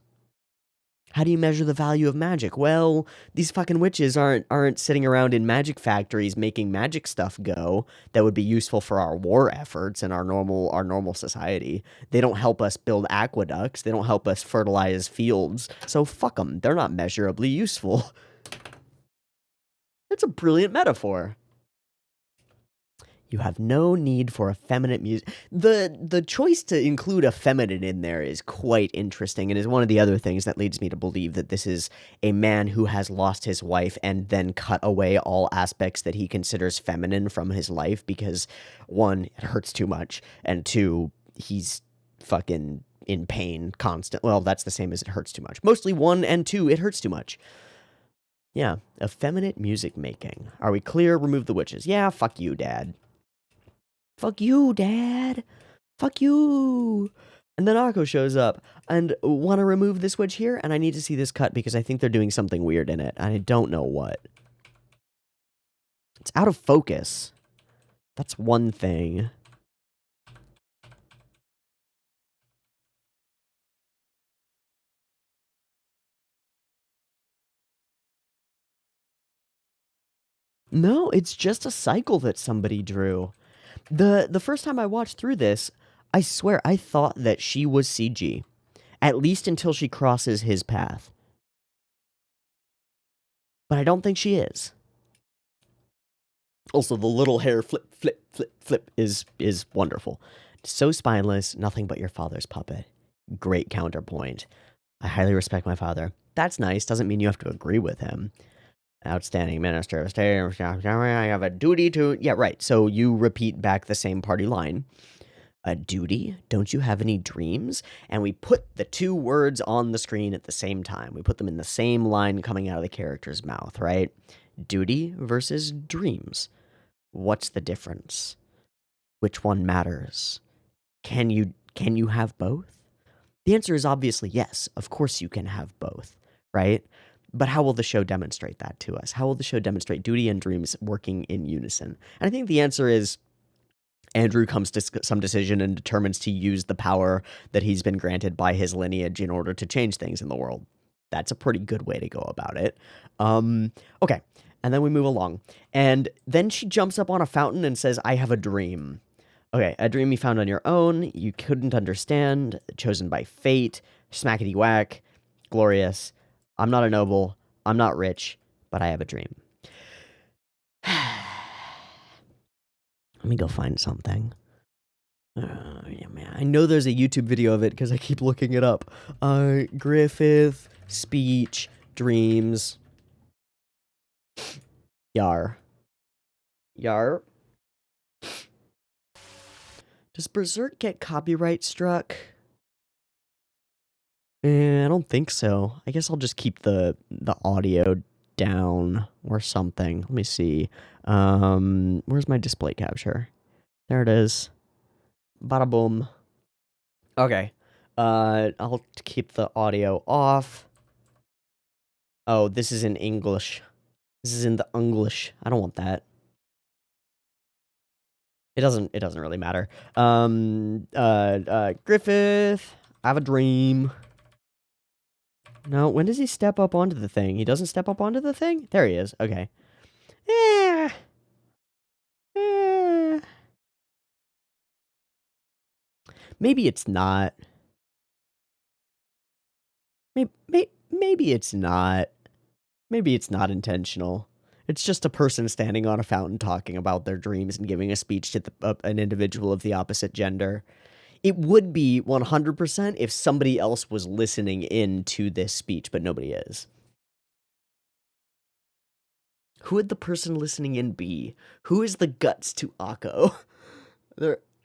Speaker 1: How do you measure the value of magic? Well, these fucking witches aren't sitting around in magic factories making magic stuff go that would be useful for our war efforts and our normal society. They don't help us build aqueducts. They don't help us fertilize fields. So fuck them. They're not measurably useful. It's a brilliant metaphor. You have no need for effeminate music. The choice to include effeminate in there is quite interesting, and is one of the other things that leads me to believe that this is a man who has lost his wife and then cut away all aspects that he considers feminine from his life because, one, it hurts too much, and two, he's fucking in pain constant. Well, that's the same as it hurts too much. Mostly one, and two, it hurts too much. Yeah, effeminate music making. Are we clear? Remove the witches. Yeah, fuck you, Dad. Fuck you, Dad. Fuck you. And then Akko shows up and want to remove this witch here, and I need to see this cut because I think they're doing something weird in it. I don't know what. It's out of focus. That's one thing. No, it's just a cycle that somebody drew. The first time I watched through this, I swear I thought that she was CG. At least until she crosses his path. But I don't think she is. Also, the little hair flip, flip, flip, flip is wonderful. So spineless, nothing but your father's puppet. Great counterpoint. I highly respect my father. That's nice, doesn't mean you have to agree with him. Outstanding minister of state, I have a duty to... Yeah, right, so you repeat back the same party line. A duty? Don't you have any dreams? And we put the two words on the screen at the same time. We put them in the same line coming out of the character's mouth, right? Duty versus dreams. What's the difference? Which one matters? Can you have both? The answer is obviously yes. Of course you can have both, right? But how will the show demonstrate that to us? How will the show demonstrate duty and dreams working in unison? And I think the answer is Andrew comes to some decision and determines to use the power that he's been granted by his lineage in order to change things in the world. That's a pretty good way to go about it. Okay, and then we move along. And then she jumps up on a fountain and says, I have a dream. Okay, a dream you found on your own, you couldn't understand, chosen by fate, smackety whack, glorious. I'm not a noble, I'm not rich, but I have a dream. Let me go find something. Yeah, man. I know there's a YouTube video of it because I keep looking it up. Griffith, speech, dreams. Yar. Yar. Does Berserk get copyright struck? I don't think so. I guess I'll just keep the audio down or something. Let me see. Where's my display capture? There it is. Bada boom. Okay. I'll keep the audio off. Oh, this is in English. This is in the English. I don't want that. It doesn't really matter. Griffith, I have a dream. No, when does he step up onto the thing? He doesn't step up onto the thing? There he is. Okay. Maybe it's not. Maybe it's not. Maybe it's not intentional. It's just a person standing on a fountain talking about their dreams and giving a speech to an individual of the opposite gender. It would be 100% if somebody else was listening in to this speech, but nobody is. Who would the person listening in be? Who is the guts to Akko?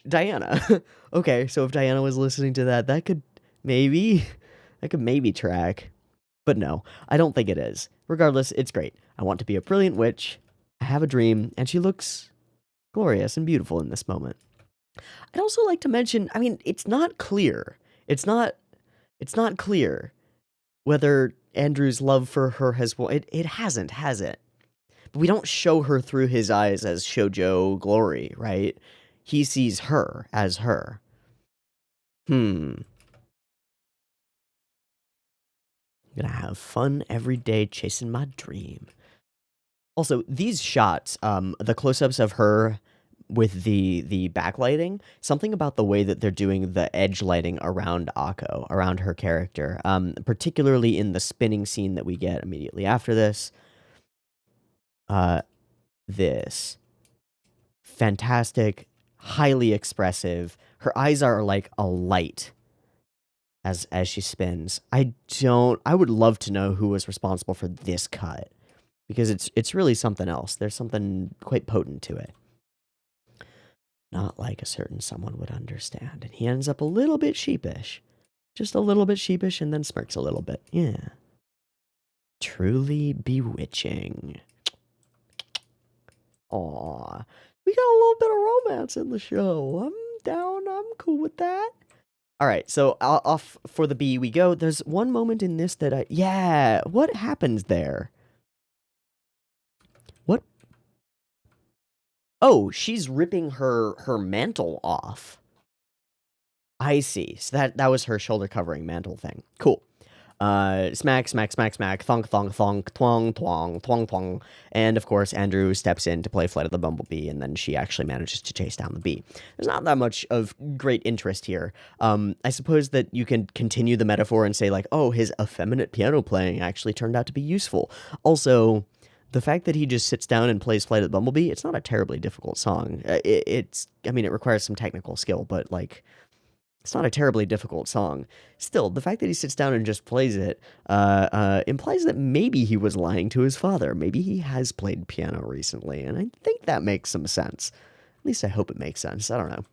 Speaker 1: Diana. Okay, so if Diana was listening to that, that could maybe track. But no, I don't think it is. Regardless, it's great. I want to be a brilliant witch. I have a dream, and she looks glorious and beautiful in this moment. I'd also like to mention, I mean, it's not clear. It's not clear whether Andrew's love for her has, well, it hasn't, has it? But we don't show her through his eyes as shoujo glory, right? He sees her as her. I'm gonna have fun every day chasing my dream. Also, these shots, the close-ups of her with the backlighting, something about the way that they're doing the edge lighting around Akko, around her character, particularly in the spinning scene that we get immediately after this. This fantastic, highly expressive. Her eyes are like a light as she spins. I would love to know who was responsible for this cut, because it's really something else. There's something quite potent to it. Not like a certain someone would understand. And he ends up a little bit sheepish. Just a little bit sheepish and then smirks a little bit. Yeah. Truly bewitching. Aw. We got a little bit of romance in the show. I'm down. I'm cool with that. All right, so off for the B we go. There's one moment in this that yeah, what happens there? What? Oh, she's ripping her mantle off. I see. So that was her shoulder covering mantle thing. Cool. Smack, smack, smack, smack, thunk, thunk, thunk, twang, twang, twang, twang. And of course, Andrew steps in to play Flight of the Bumblebee, and then she actually manages to chase down the bee. There's not that much of great interest here. I suppose that you can continue the metaphor and say, like, oh, his effeminate piano playing actually turned out to be useful. Also, the fact that he just sits down and plays Flight of the Bumblebee, it's not a terribly difficult song. I mean, it requires some technical skill, but, like, it's not a terribly difficult song. Still, the fact that he sits down and just plays it implies that maybe he was lying to his father. Maybe he has played piano recently, and I think that makes some sense. At least I hope it makes sense. I don't know.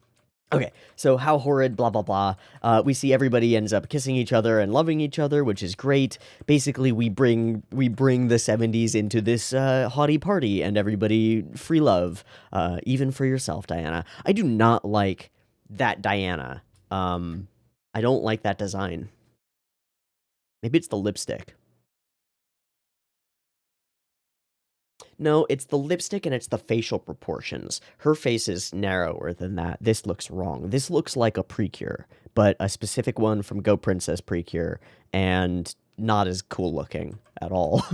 Speaker 1: Okay, so how horrid, blah, blah, blah. We see everybody ends up kissing each other and loving each other, which is great. Basically, we bring the 70s into this haughty party, and everybody free love, even for yourself, Diana. I do not like that Diana. I don't like that design. Maybe it's the lipstick. No, it's the lipstick and it's the facial proportions. Her face is narrower than that. This looks wrong. This looks like a Precure, but a specific one from Go Princess Precure, and not as cool looking at all.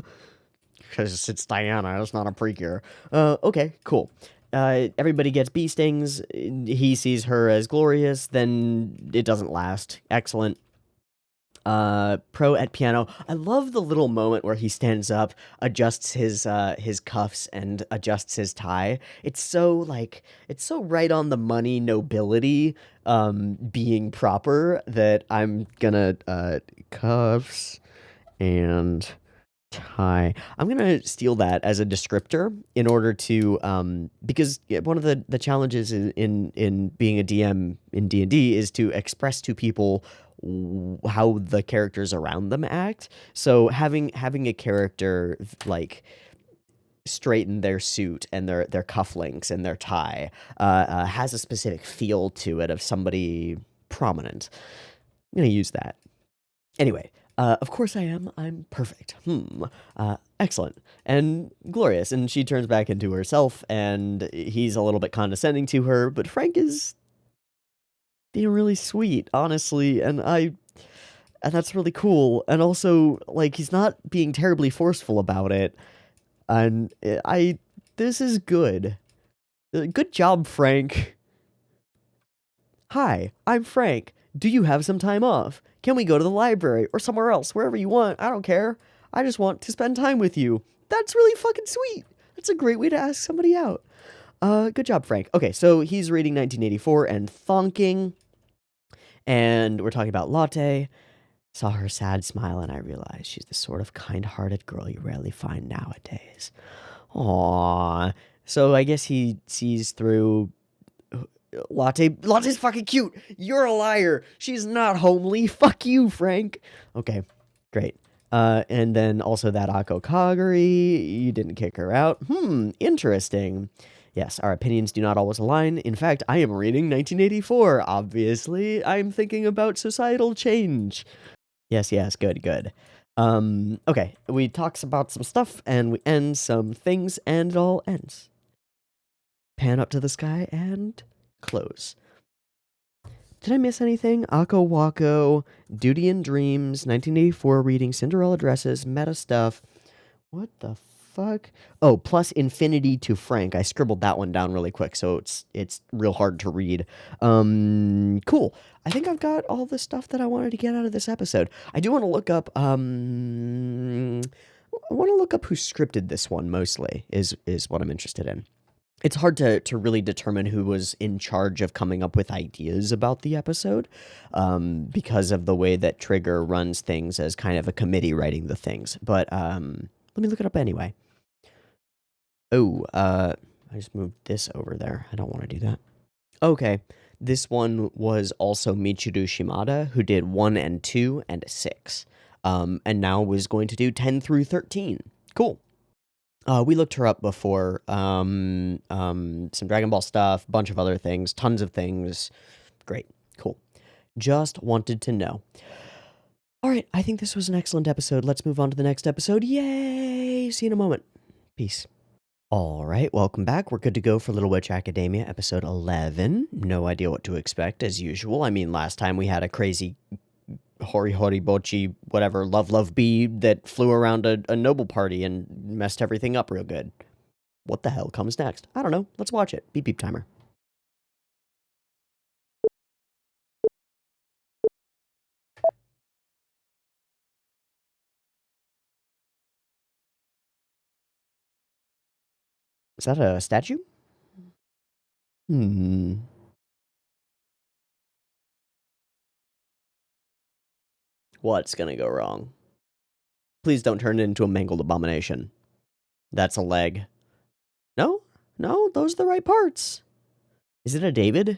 Speaker 1: Because it's Diana, it's not a Precure. Okay, cool. Everybody gets bee stings. He sees her as glorious, then it doesn't last. Excellent. Pro at piano. I love the little moment where he stands up, adjusts his cuffs and adjusts his tie. It's so right on the money nobility being proper that I'm gonna cuffs and tie. I'm gonna steal that as a descriptor in order to because one of the challenges in being a DM in D&D is to express to people how the characters around them act. So having a character like straighten their suit and their cufflinks and their tie has a specific feel to it of somebody prominent. I'm gonna use that. Anyway, of course I am. I'm perfect. Excellent. And glorious. And she turns back into herself, and he's a little bit condescending to her, but Frank is being really sweet, honestly, and that's really cool. And also, like, he's not being terribly forceful about it. And this is good. Good job, Frank. Hi, I'm Frank. Do you have some time off? Can we go to the library or somewhere else, wherever you want? I don't care. I just want to spend time with you. That's really fucking sweet. That's a great way to ask somebody out. Good job, Frank. Okay, so he's reading 1984 and thonking, and we're talking about Latte. Saw her sad smile, and I realized she's the sort of kind-hearted girl you rarely find nowadays. Aww. So I guess he sees through Latte's fucking cute. You're a liar. She's not homely. Fuck you, Frank. Okay, great. And then also that Akko Kagari, you didn't kick her out. Interesting. Yes, our opinions do not always align. In fact, I am reading 1984, obviously. I'm thinking about societal change. Yes, good. Okay, we talks about some stuff, and we end some things, and it all ends. Pan up to the sky, and close. Did I miss anything? Akko Wako, Duty and Dreams, 1984 reading, Cinderella Dresses, meta stuff. What the fuck? Oh, plus Infinity to Frank. I scribbled that one down really quick, so it's real hard to read. Cool. I think I've got all the stuff that I wanted to get out of this episode. I do want to look up I want to look up who scripted this one mostly is what I'm interested in. It's hard to really determine who was in charge of coming up with ideas about the episode, because of the way that Trigger runs things as kind of a committee writing the things. But let me look it up anyway. Oh, I just moved this over there. I don't want to do that. Okay, this one was also Michiru Shimada, who did 1 and 2 and 6, and now was going to do 10 through 13. Cool. We looked her up before, some Dragon Ball stuff, bunch of other things, tons of things. Great, cool. Just wanted to know. All right, I think this was an excellent episode. Let's move on to the next episode. Yay! See you in a moment. Peace. All right, welcome back. We're good to go for Little Witch Academia, episode 11. No idea what to expect, as usual. I mean, last time we had a crazy Hori Hori Bochi, whatever, Love Bee that flew around a noble party and messed everything up real good. What the hell comes next? I don't know. Let's watch it. Beep beep timer. Is that a statue? What's gonna go wrong? Please don't turn it into a mangled abomination. That's a leg. No? No, those are the right parts. Is it a David?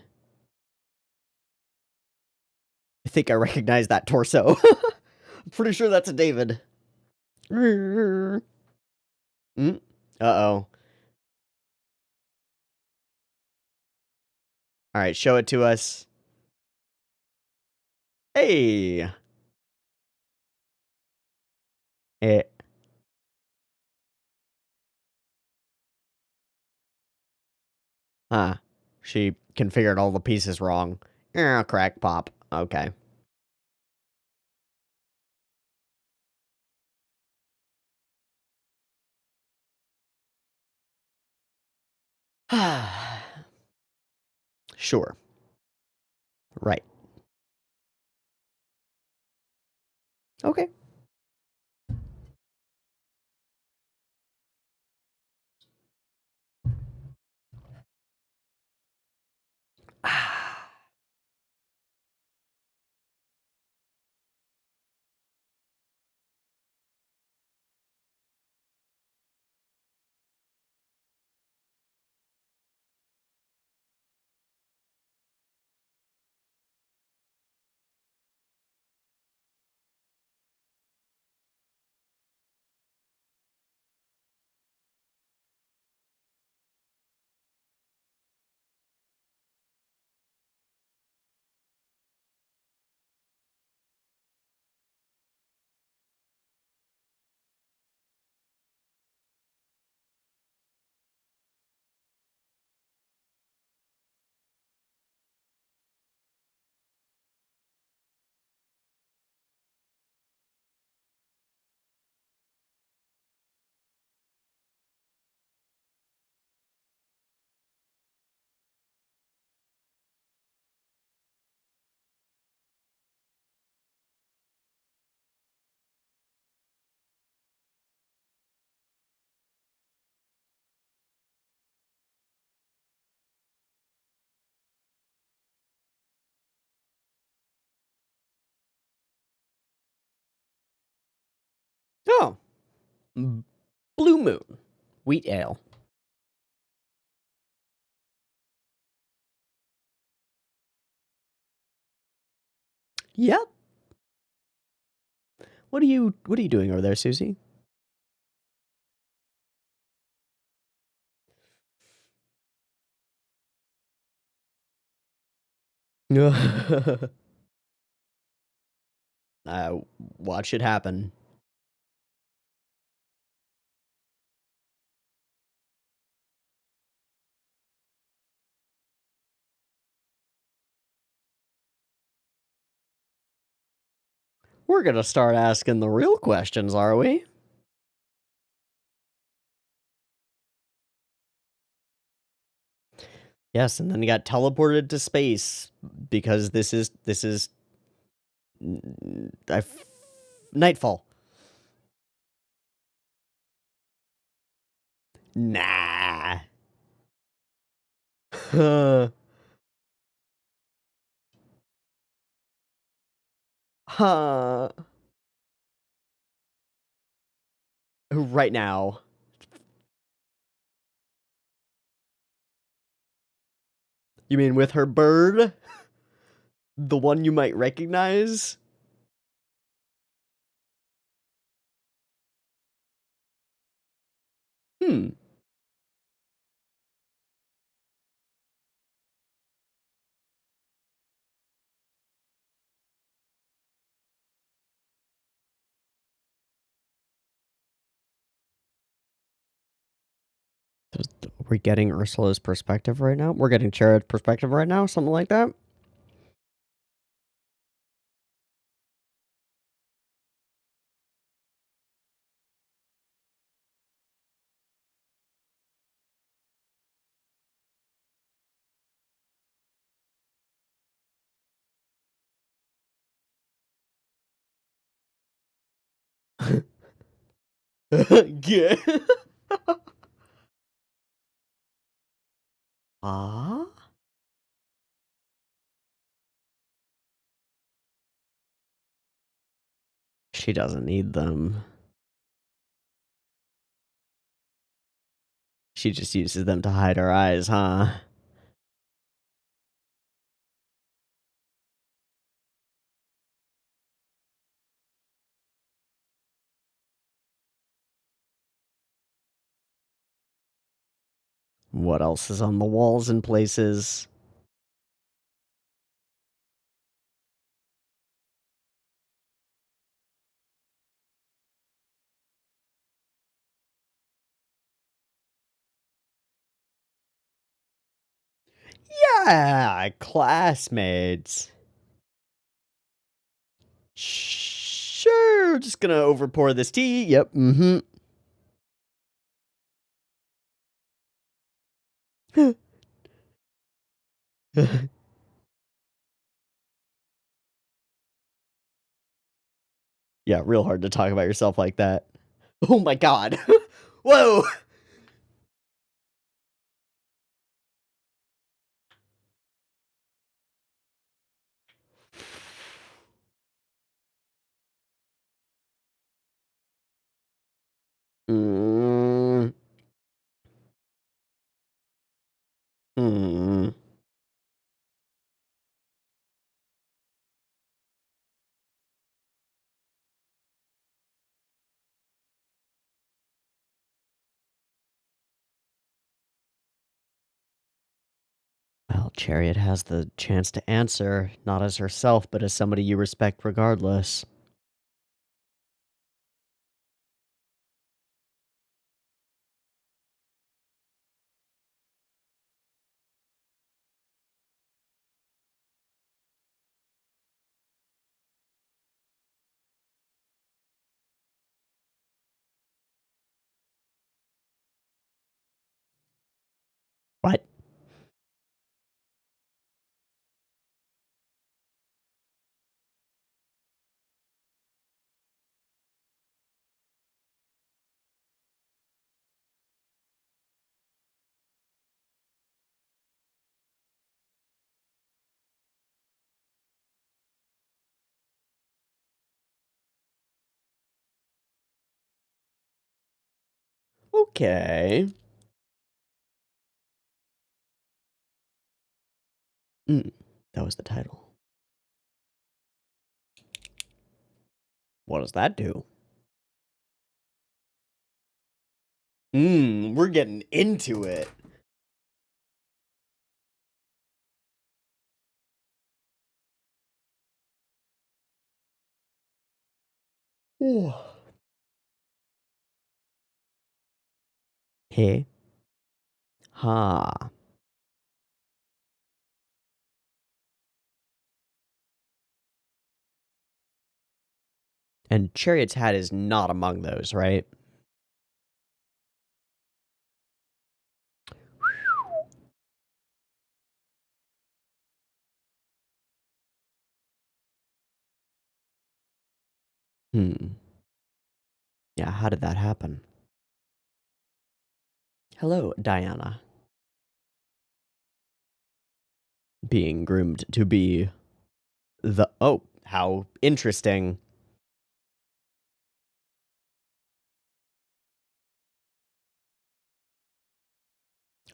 Speaker 1: I think I recognize that torso. I'm pretty sure that's a David. Uh-oh. Alright, show it to us. Hey! Huh. She configured all the pieces wrong. Yeah, crackpot. Okay. Sure. Right. Okay. Oh. Blue Moon. Wheat ale. Yep. What are you doing over there, Susie? Watch it happen. We're gonna start asking the real questions, are we? Yes, and then he got teleported to space because this is nightfall. Nah. Huh. Right now. You mean with her bird? The one you might recognize? Hmm. We're getting Ursula's perspective right now? We're getting Jared's perspective right now? Something like that? Yeah. Ah? She doesn't need them. She just uses them to hide her eyes, huh? What else is on the walls and places? Ah, classmates. Sure, just gonna overpour this tea. Yep, mm-hmm. Yeah, real hard to talk about yourself like that. Oh my god. Whoa! Mm. Mm. Well, Chariot has the chance to answer, not as herself, but as somebody you respect regardless. What? Okay. Mm, that was the title. What does that do? We're getting into it. Ooh. Hey. Ha. And Chariot's hat is not among those, right? Hmm. Yeah, how did that happen? Hello, Diana. Being groomed to be the. Oh, how interesting.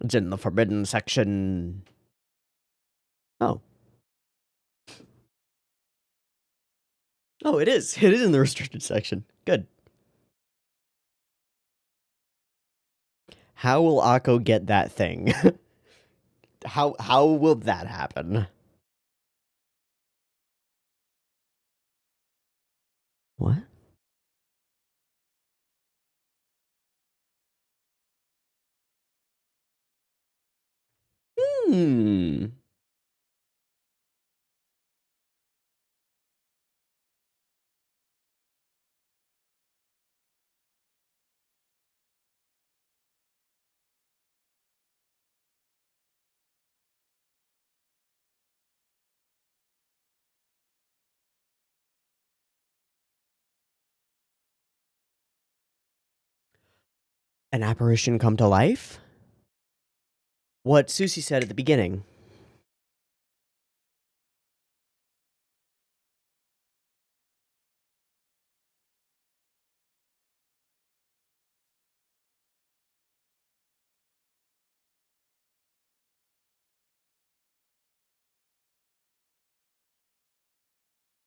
Speaker 1: It's in the forbidden section. Oh. Oh, it is. It is in the restricted section. Good. How will Akko get that thing? How will that happen? What? Hmm. An apparition come to life? What Susie said at the beginning.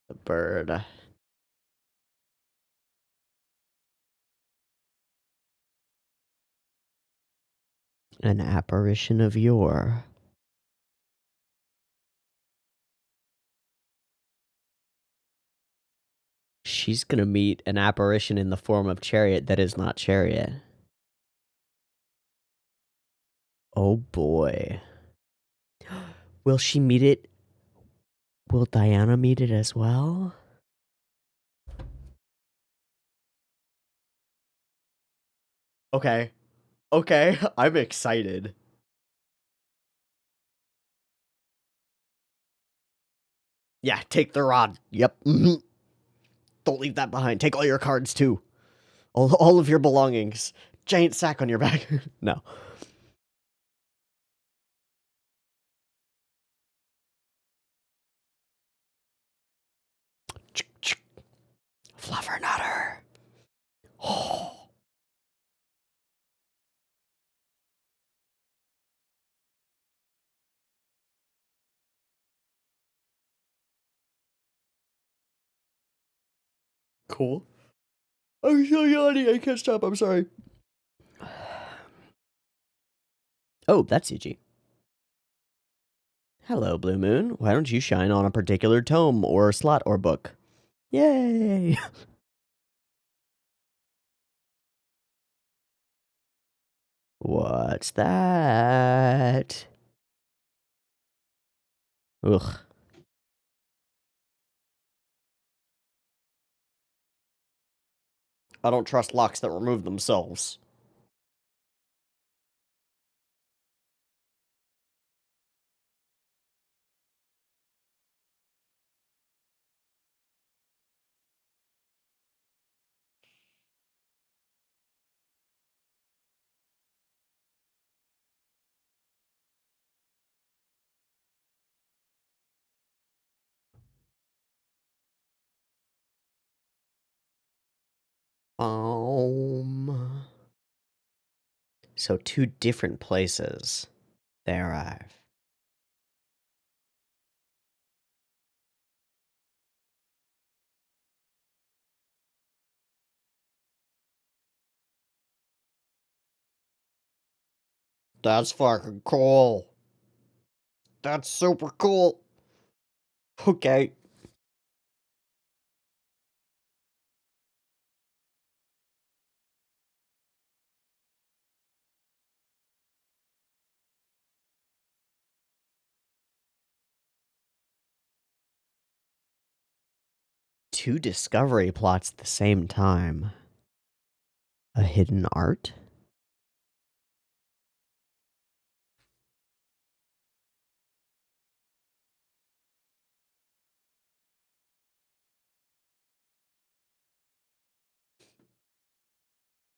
Speaker 1: The bird. An apparition of yore. She's gonna meet an apparition in the form of Chariot that is not Chariot. Oh boy. Will she meet it? Will Diana meet it as well? Okay. Okay, I'm excited. Yeah, take the rod. Yep. Don't leave that behind. Take all your cards, too. All of your belongings. Giant sack on your back. No. Fluffernutter. Oh. Cool. I'm so yawning. I can't stop. I'm sorry. Oh, that's Yuji. Hello, Blue Moon. Why don't you shine on a particular tome or slot or book? Yay! What's that? Ugh. I don't trust locks that remove themselves. So two different places. They arrive. That's fucking cool. That's super cool. Okay. Two discovery plots at the same time. A hidden art?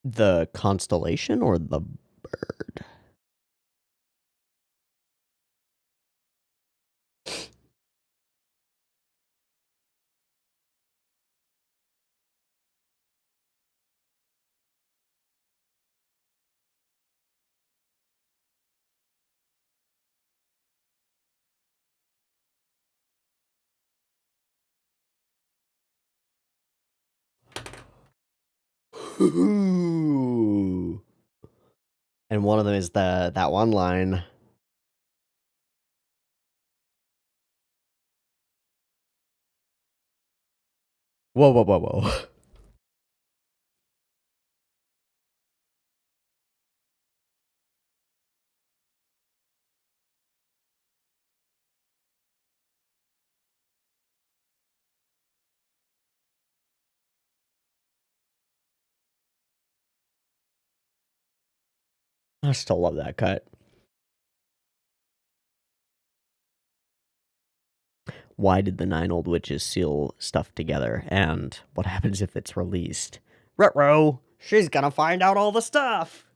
Speaker 1: The constellation or the bird? Ooh. And one of them is that one line. Whoa, whoa, whoa, whoa. I still love that cut. Why did the 9 old witches seal stuff together? And what happens if it's released? Ruh-roh! She's gonna find out all the stuff!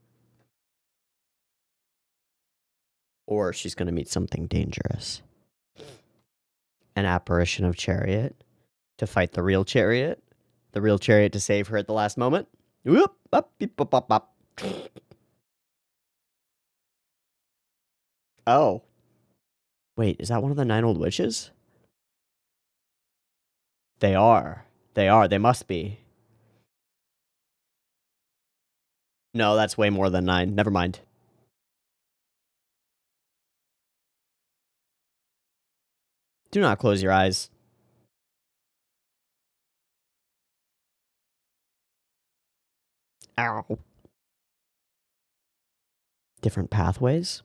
Speaker 1: Or she's gonna meet something dangerous. An apparition of Chariot to fight the real Chariot. The real Chariot to save her at the last moment. Whoop! Up, beep, up, up, up. Oh. Wait, is that one of the 9 old witches? They are. They are. They must be. No, that's way more than 9. Never mind. Do not close your eyes. Ow. Different pathways?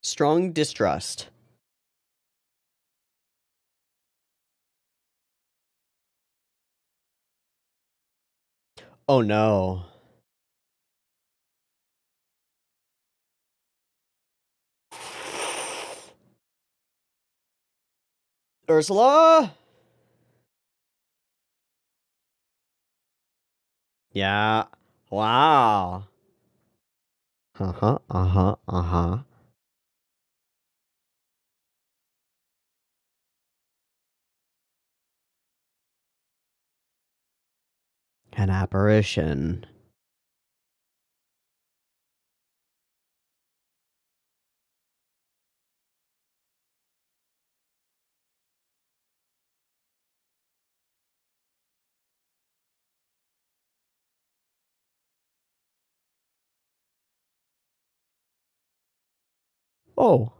Speaker 1: Strong distrust. Oh no. Ursula? Yeah. Wow. Uh-huh, uh-huh, uh-huh. An apparition. Oh.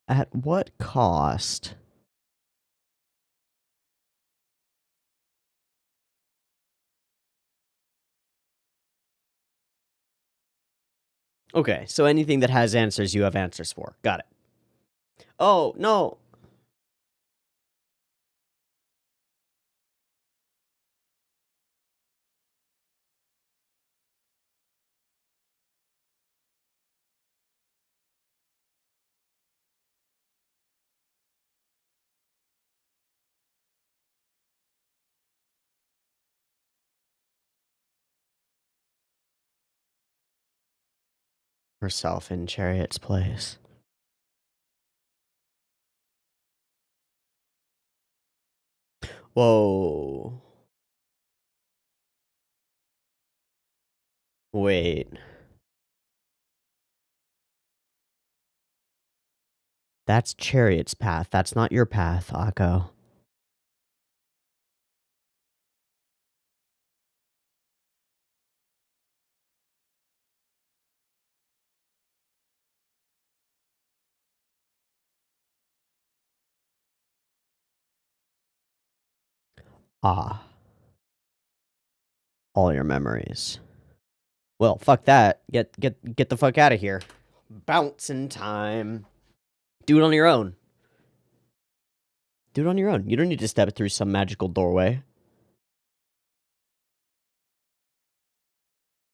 Speaker 1: At what cost? Okay, so anything that has answers, you have answers for. Got it. Oh, no. Herself in Chariot's place. Whoa. Wait. That's Chariot's path. That's not your path, Akko. Ah. All your memories. Well, fuck that. Get the fuck out of here. Bounce in time. Do it on your own. Do it on your own. You don't need to step through some magical doorway.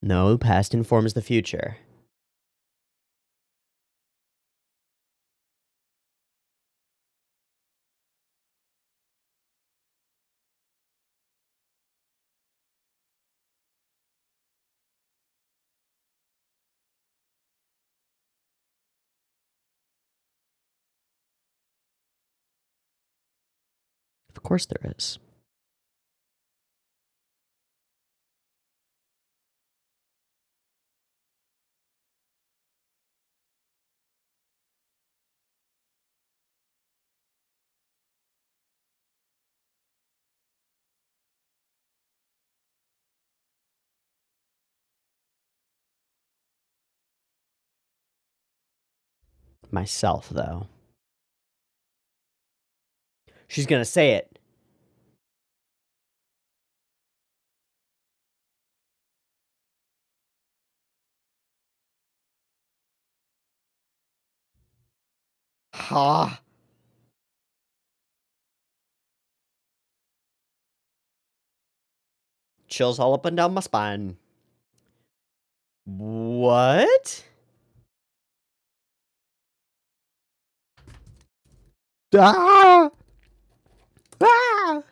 Speaker 1: No, past informs the future. Of course there is. Myself, though. She's gonna say it. Ha! Chills all up and down my spine. What? Ah! Ah!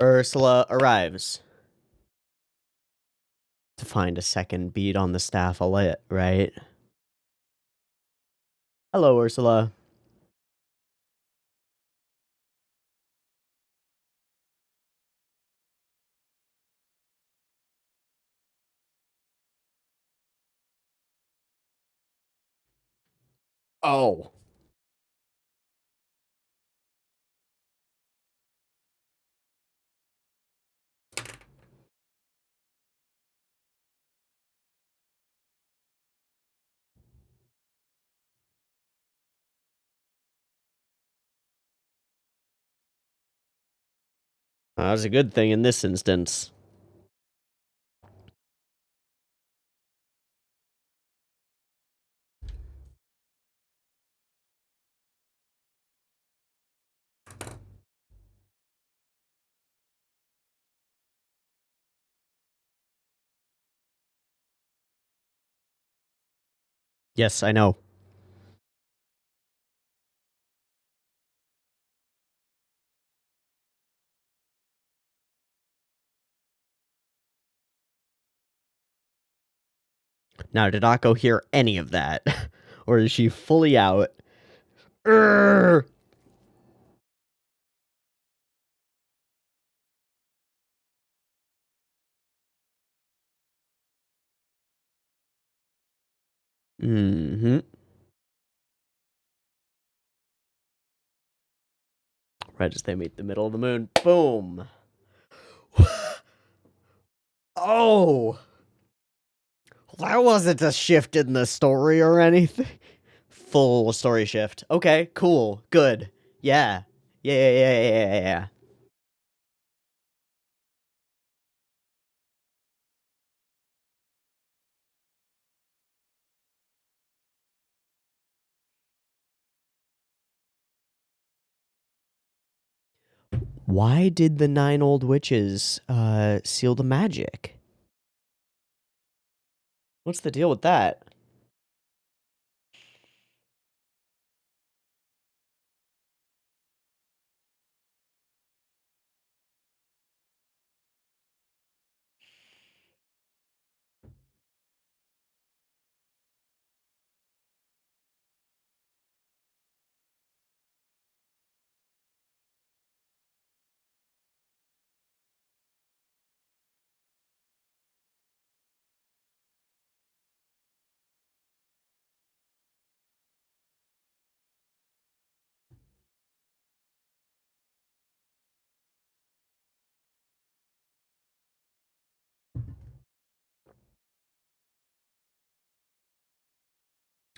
Speaker 1: Ursula arrives to find a second bead on the staff alit, right? Hello, Ursula. Oh. That's a good thing in this instance. Yes, I know. Now, did Akko hear any of that? Or is she fully out? Urgh! Mm-hmm. Right as they meet the middle of the moon. Boom! Oh! That wasn't a shift in the story or anything. Full story shift. Okay, cool, good. Yeah. Yeah. Why did the 9 old witches, seal the magic? What's the deal with that?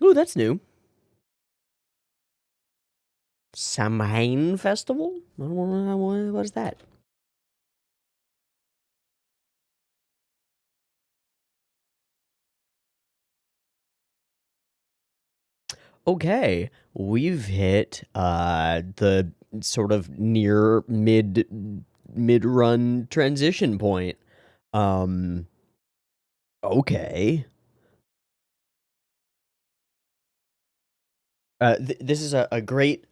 Speaker 1: Ooh, that's new. Samhain Festival? What is that? Okay, we've hit the sort of near mid run transition point. Um okay. This is a great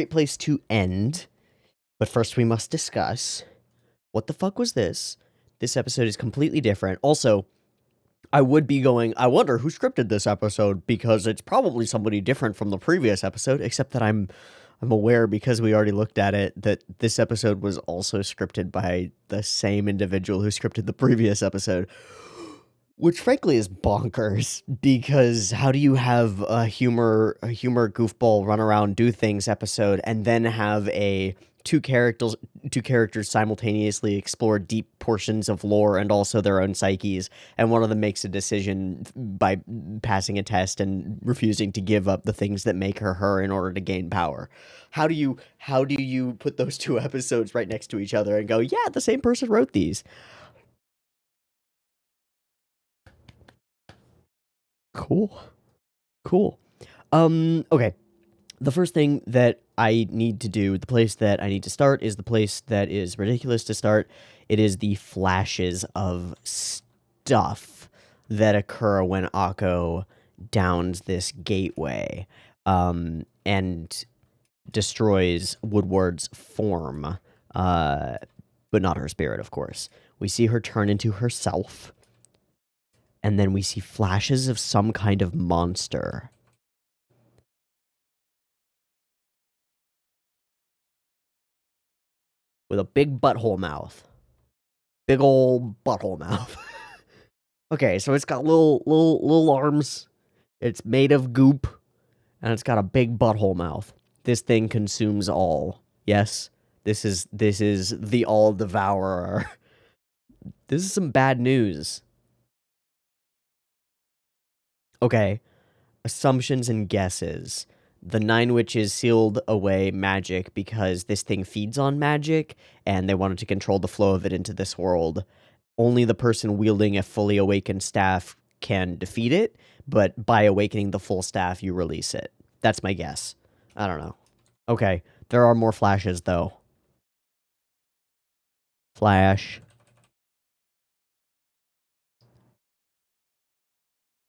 Speaker 1: place to end, but first we must discuss what the fuck was this? This episode is completely different. Also, I would be going, I wonder who scripted this episode because it's probably somebody different from the previous episode, except that I'm aware because we already looked at it that this episode was also scripted by the same individual who scripted the previous episode, which frankly is bonkers because how do you have a humor goofball run around do things episode and then have a two characters simultaneously explore deep portions of lore and also their own psyches, and one of them makes a decision by passing a test and refusing to give up the things that make her her in order to gain power. How do you put those two episodes right next to each other and go, yeah, the same person wrote these? Cool. Cool. Okay. The first thing that I need to do, the place that I need to start, is the place that is ridiculous to start. It is the flashes of stuff that occur when Akko downs this gateway, and destroys Woodward's form, uh, but not her spirit, of course. We see her turn into herself, and then we see flashes of some kind of monster with a big butthole mouth. Big old butthole mouth. Okay, so it's got little arms. It's made of goop, and it's got a big butthole mouth. This thing consumes all. Yes, this is the all devourer. This is some bad news. Okay, assumptions and guesses. The 9 witches sealed away magic because this thing feeds on magic, and they wanted to control the flow of it into this world. Only the person wielding a fully awakened staff can defeat it, but by awakening the full staff, you release it. That's my guess. I don't know. Okay, there are more flashes, though. Flash.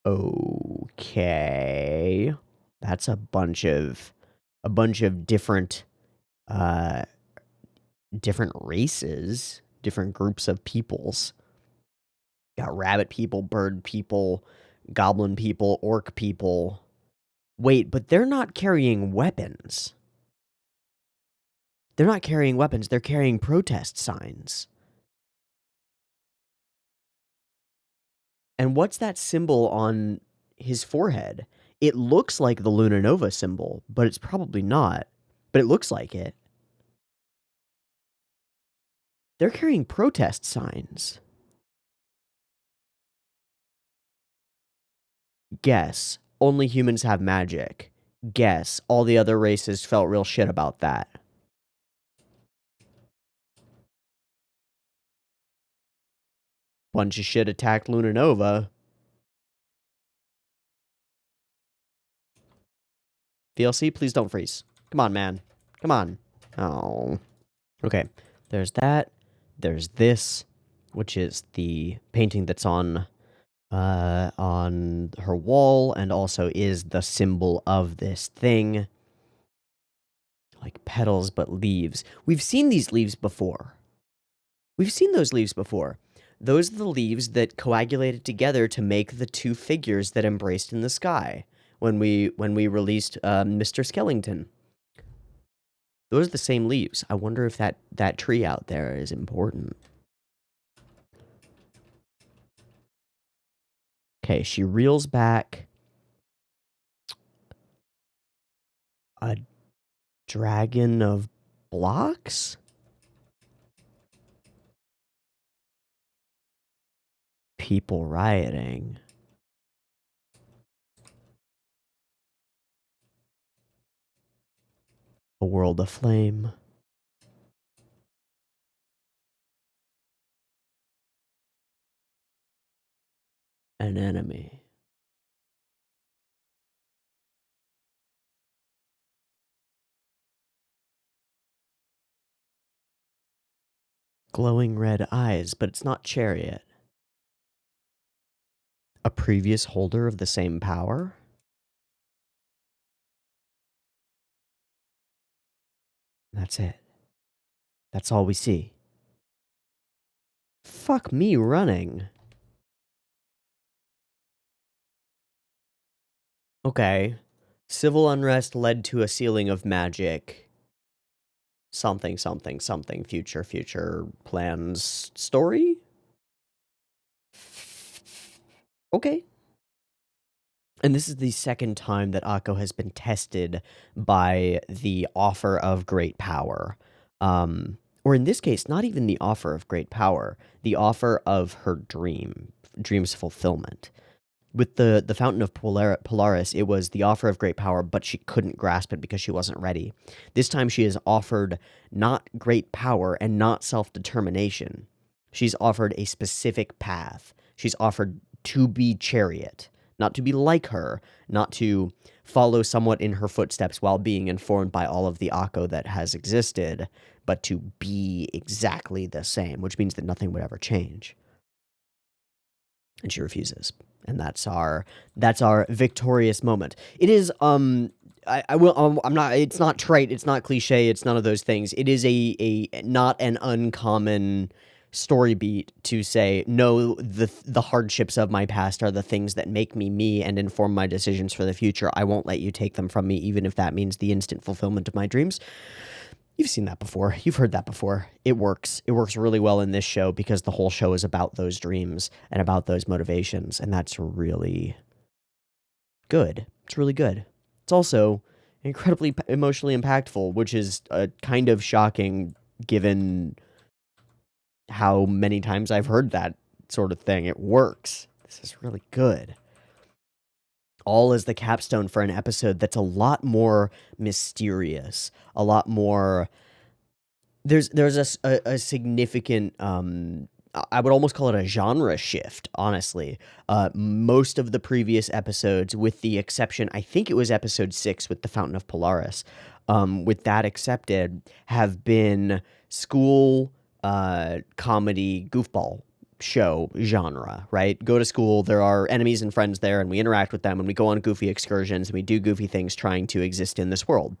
Speaker 1: Okay. That's a bunch of different different races, different groups of peoples. Got rabbit people, bird people, goblin people, orc people. Wait, but they're not carrying weapons. They're not carrying weapons, they're carrying protest signs. And what's that symbol on his forehead? It looks like the Luna Nova symbol, but it's probably not. But it looks like it. They're carrying protest signs. Guess. Only humans have magic. Guess. All the other races felt real shit about that. Bunch of shit attacked Luna Nova. VLC, please don't freeze. Come on, man. Come on. Oh. Okay. There's that. There's this, which is the painting that's on her wall, and also is the symbol of this thing. Like petals, but leaves. We've seen these leaves before. We've seen those leaves before. Those are the leaves that coagulated together to make the 2 figures that embraced in the sky when we released Mr. Skellington. Those are the same leaves. I wonder if that tree out there is important. Okay, she reels back a dragon of blocks? People rioting. A world aflame. An enemy. Glowing red eyes, but it's not Chariot. A previous holder of the same power? That's it. That's all we see. Fuck me running. Okay. Civil unrest led to a sealing of magic. Something, something, something. Future plans story? Okay. And this is the second time that Akko has been tested by the offer of great power. Or in this case, not even the offer of great power, the offer of her dream's fulfillment. With the Fountain of Polaris, it was the offer of great power, but she couldn't grasp it because she wasn't ready. This time she is offered not great power and not self-determination. She's offered a specific path. She's offered to be Chariot, not to be like her, not to follow somewhat in her footsteps while being informed by all of the Akko that has existed, but to be exactly the same, which means that nothing would ever change. And she refuses. And that's our victorious moment. It is I'm not, it's not trite, it's not cliche, it's none of those things. It is a not an uncommon story beat to say, no, the hardships of my past are the things that make me me and inform my decisions for the future. I won't let you take them from me, even if that means the instant fulfillment of my dreams. You've seen that before. You've heard that before. It works. It works really well in this show because the whole show is about those dreams and about those motivations, and that's really good. It's really good. It's also incredibly emotionally impactful, which is kind of shocking given how many times I've heard that sort of thing. It works. This is really good. all as the capstone for an episode that's a lot more mysterious, a lot more. There's a significant I would almost call it a genre shift, honestly. Most of the previous episodes, with the exception, I think it was episode 6 with the Fountain of Polaris, with that accepted, have been school comedy goofball show genre, right? Go to school, there are enemies and friends there, and we interact with them, and we go on goofy excursions, and we do goofy things trying to exist in this world.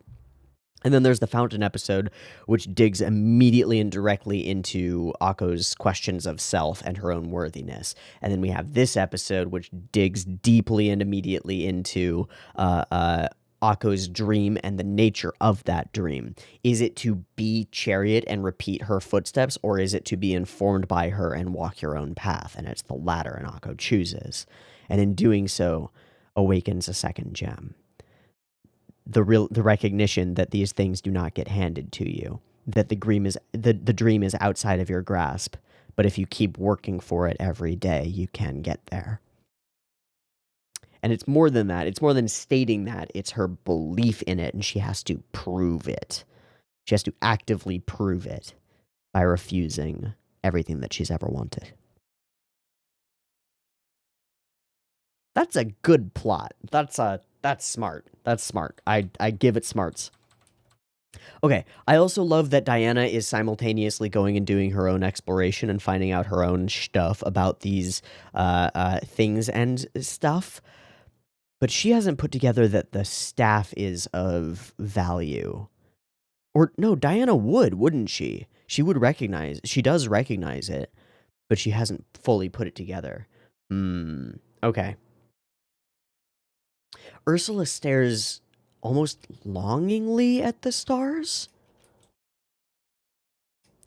Speaker 1: And then there's the Fountain episode, which digs immediately and directly into Akko's questions of self and her own worthiness. And then we have this episode, which digs deeply and immediately into Akko's dream and the nature of that dream. Is it to be Chariot and repeat her footsteps, or is it to be informed by her and walk your own path? And it's the latter, and Akko chooses. And in doing so, awakens a second gem. The recognition that these things do not get handed to you, that the dream is outside of your grasp, but if you keep working for it every day, you can get there. And it's more than that. It's more than stating that. It's her belief in it, and she has to prove it. She has to actively prove it by refusing everything that she's ever wanted. That's a good plot. That's smart. That's smart. I give it smarts. Okay, I also love that Diana is simultaneously going and doing her own exploration and finding out her own stuff about these things and stuff. But she hasn't put together that the staff is of value. Or, no, Diana wouldn't she? She does recognize it, but she hasn't fully put it together. Okay. Ursula stares almost longingly at the stars.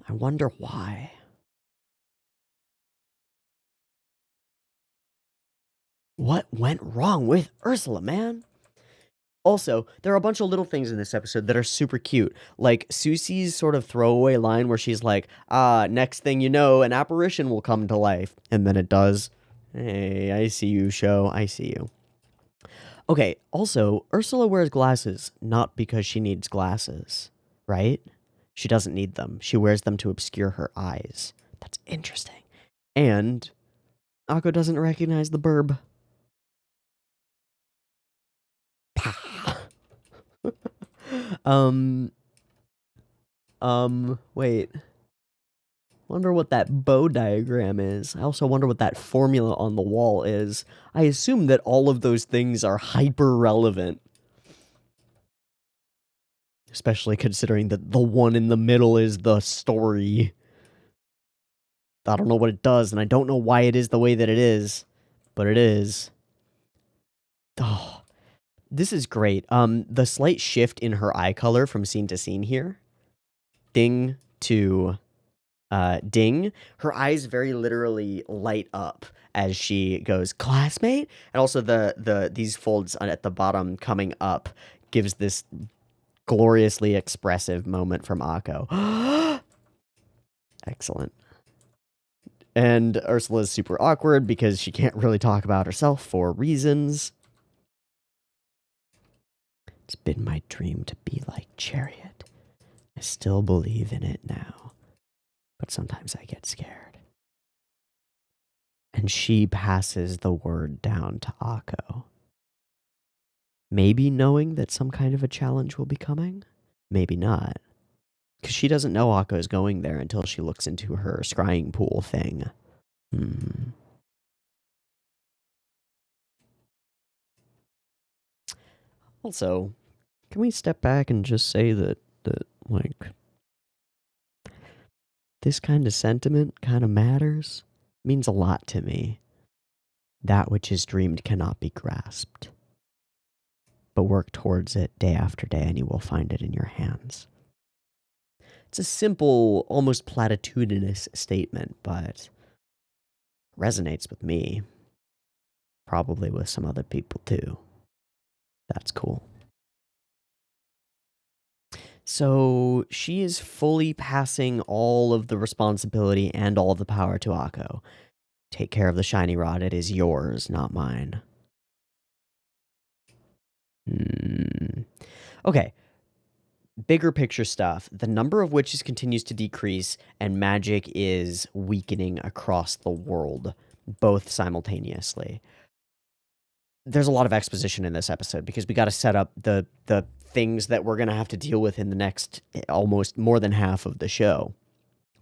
Speaker 1: I wonder why. What went wrong with Ursula, man? Also, there are a bunch of little things in this episode that are super cute. Like Susie's sort of throwaway line where she's like, next thing you know, an apparition will come to life. And then it does. Hey, I see you, show. I see you. Okay, also, Ursula wears glasses, not because she needs glasses, right? She doesn't need them. She wears them to obscure her eyes. That's interesting. And Akko doesn't recognize the burb. Wait. Wonder what that bow diagram is. I also wonder what that formula on the wall is. I assume that all of those things are hyper relevant. Especially considering that the one in the middle is the story. I don't know what it does, and I don't know why it is the way that it is, but it is. Oh, this is great. The slight shift in her eye color from scene to scene here. Ding to ding. Her eyes very literally light up as she goes, classmate? And also these folds at the bottom coming up gives this gloriously expressive moment from Akko. Excellent. And Ursula's super awkward because she can't really talk about herself for reasons. It's been my dream to be like Chariot. I still believe in it now, but sometimes I get scared. And she passes the word down to Akko. Maybe knowing that some kind of a challenge will be coming, maybe not. Because she doesn't know Akko is going there until she looks into her scrying pool thing. Also, can we step back and just say that like, this kind of sentiment kind of matters? Means a lot to me. That which is dreamed cannot be grasped. But work towards it day after day and you will find it in your hands. It's a simple, almost platitudinous statement, but resonates with me. Probably with some other people too. That's cool. So she is fully passing all of the responsibility and all of the power to Akko. Take care of the shiny rod. It is yours, not mine. Okay. Bigger picture stuff. The number of witches continues to decrease, and magic is weakening across the world, both simultaneously. There's a lot of exposition in this episode because we got to set up the things that we're going to have to deal with in the next almost more than half of the show.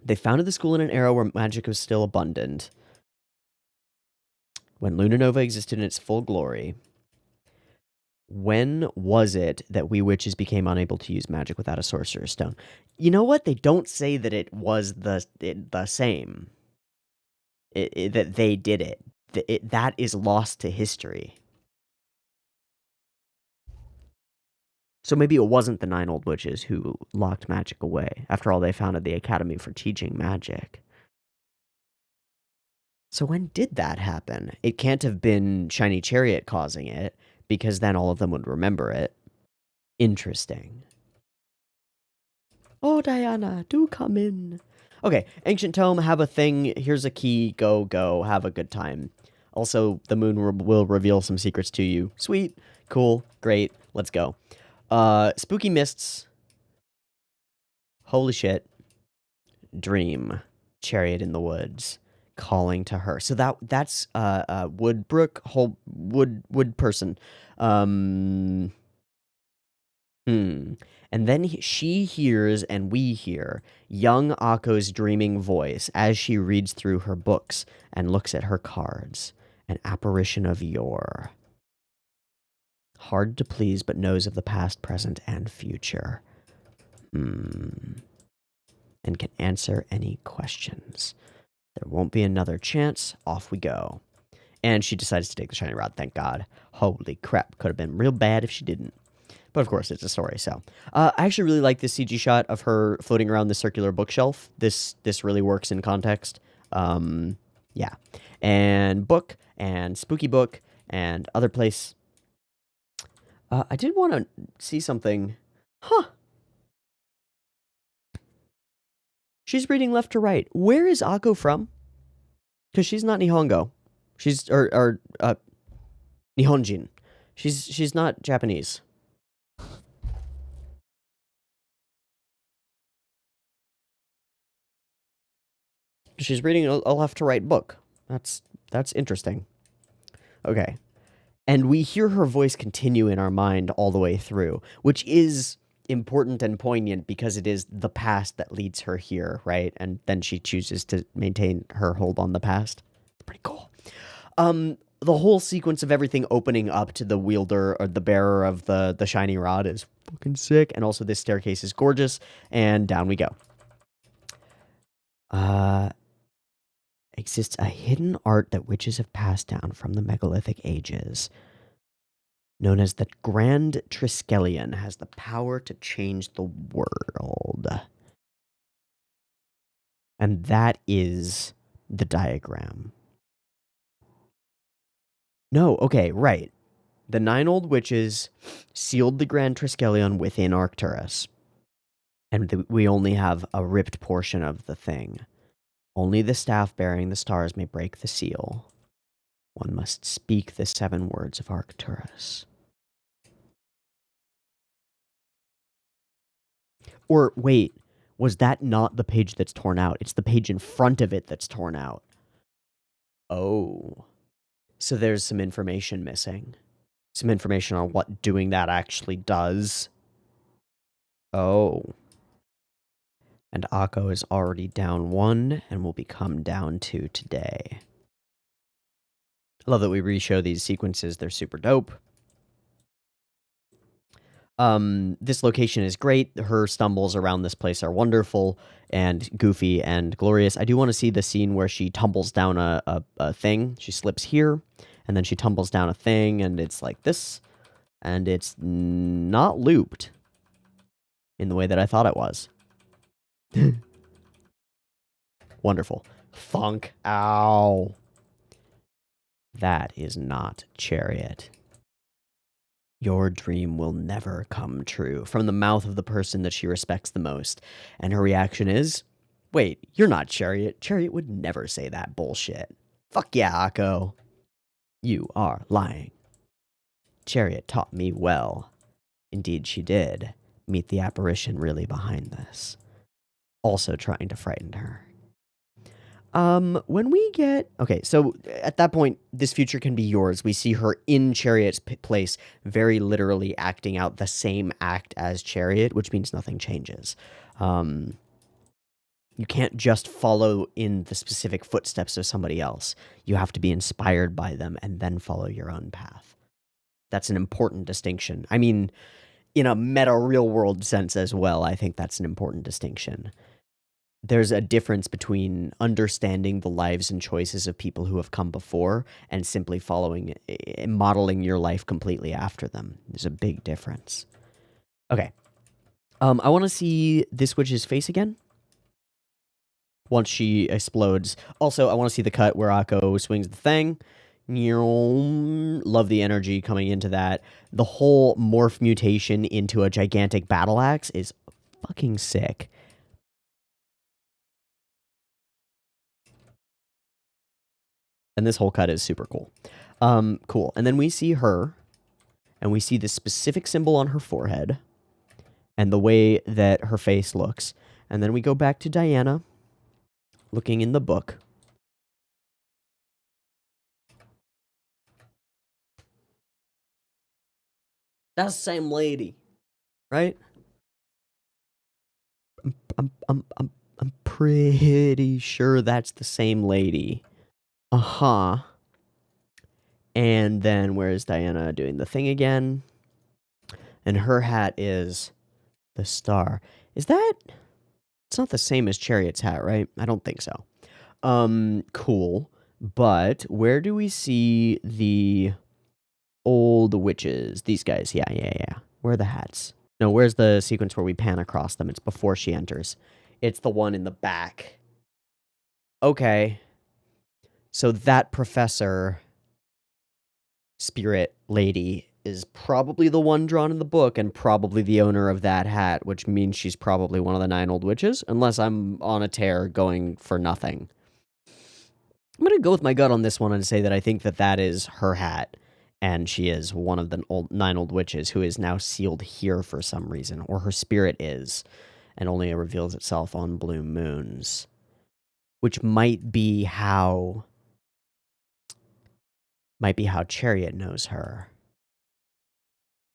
Speaker 1: They founded the school in an era where magic was still abundant, when Luna Nova existed in its full glory. When was it that we witches became unable to use magic without a sorcerer's stone? You know what? They don't say that it was the same. That they did it. That is lost to history. So maybe it wasn't the 9 old witches who locked magic away. After all, they founded the Academy for Teaching Magic. So when did that happen? It can't have been Shiny Chariot causing it, because then all of them would remember it. Interesting. Oh, Diana, do come in. Okay, Ancient Tome, have a thing. Here's a key. Go, go. Have a good time. Also, the moon will reveal some secrets to you. Sweet. Cool. Great. Let's go. Spooky Mists. Holy shit. Dream. Chariot in the woods. Calling to her. So that's Woodbrook, whole wood person. And then she hears, and we hear, young Akko's dreaming voice as she reads through her books and looks at her cards. An apparition of yore. Hard to please, but knows of the past, present, and future. And can answer any questions. There won't be another chance. Off we go. And she decides to take the shiny rod, thank God. Holy crap, could have been real bad if she didn't. But of course, it's a story, so. I actually really like this CG shot of her floating around the circular bookshelf. This really works in context. Yeah. And book, and spooky book, and other place. I did want to see something. Huh. She's reading left to right. Where is Akko from? Because she's not Nihongo. She's, Nihonjin. She's not Japanese. She's reading a left to right book. That's interesting. Okay. And we hear her voice continue in our mind all the way through, which is important and poignant because it is the past that leads her here, right? And then she chooses to maintain her hold on the past. Pretty cool. The whole sequence of everything opening up to the wielder or the bearer of the shiny rod is fucking sick. And also this staircase is gorgeous. And down we go. Exists a hidden art that witches have passed down from the megalithic ages. Known as the Grand Triskelion, has the power to change the world. And that is the diagram. No, okay, right. The 9 old witches sealed the Grand Triskelion within Arcturus. And we only have a ripped portion of the thing. Only the staff bearing the stars may break the seal. One must speak the 7 words of Arcturus. Or, wait, was that not the page that's torn out? It's the page in front of it that's torn out. Oh. So there's some information missing. Some information on what doing that actually does. Oh. And Akko is already down 1 and will become down 2 today. I love that we re-show these sequences. They're super dope. This location is great. Her stumbles around this place are wonderful and goofy and glorious. I do want to see the scene where she tumbles down a thing. She slips here, and then she tumbles down a thing, and it's like this. And it's not looped in the way that I thought it was. Wonderful. Thunk. Ow. That is not Chariot. Your dream will never come true. From the mouth of the person that she respects the most. And her reaction is, wait, you're not Chariot. Chariot would never say that bullshit. Fuck yeah, Akko. You are lying. Chariot taught me well. Indeed she did. Meet the apparition really behind this. Also trying to frighten her. When we get... Okay, so at that point, this future can be yours. We see her in Chariot's place, very literally acting out the same act as Chariot, which means nothing changes. You can't just follow in the specific footsteps of somebody else. You have to be inspired by them and then follow your own path. That's an important distinction. I mean, in a meta real-world sense as well, I think that's an important distinction. There's a difference between understanding the lives and choices of people who have come before and simply following, modeling your life completely after them. There's a big difference. Okay. I want to see this witch's face again. Once she explodes. Also, I want to see the cut where Akko swings the thing. Love the energy coming into that. The whole morph mutation into a gigantic battle axe is fucking sick. And this whole cut is super cool. Cool. And then we see her, and we see this specific symbol on her forehead, and the way that her face looks. And then we go back to Diana, looking in the book. That's the same lady, right? I'm pretty sure that's the same lady. Uh-huh. And then where's Diana doing the thing again? And her hat is the star. Is that... It's not the same as Chariot's hat, right? I don't think so. Cool. But where do we see the old witches? These guys. Yeah. Where are the hats? No, where's the sequence where we pan across them? It's before she enters. It's the one in the back. Okay. So that professor spirit lady is probably the one drawn in the book and probably the owner of that hat, which means she's probably one of the 9 old witches, unless I'm on a tear going for nothing. I'm going to go with my gut on this one and say that I think that that is her hat, and she is one of the 9 old witches who is now sealed here for some reason, or her spirit is, and only reveals itself on blue moons, which might be how Chariot knows her.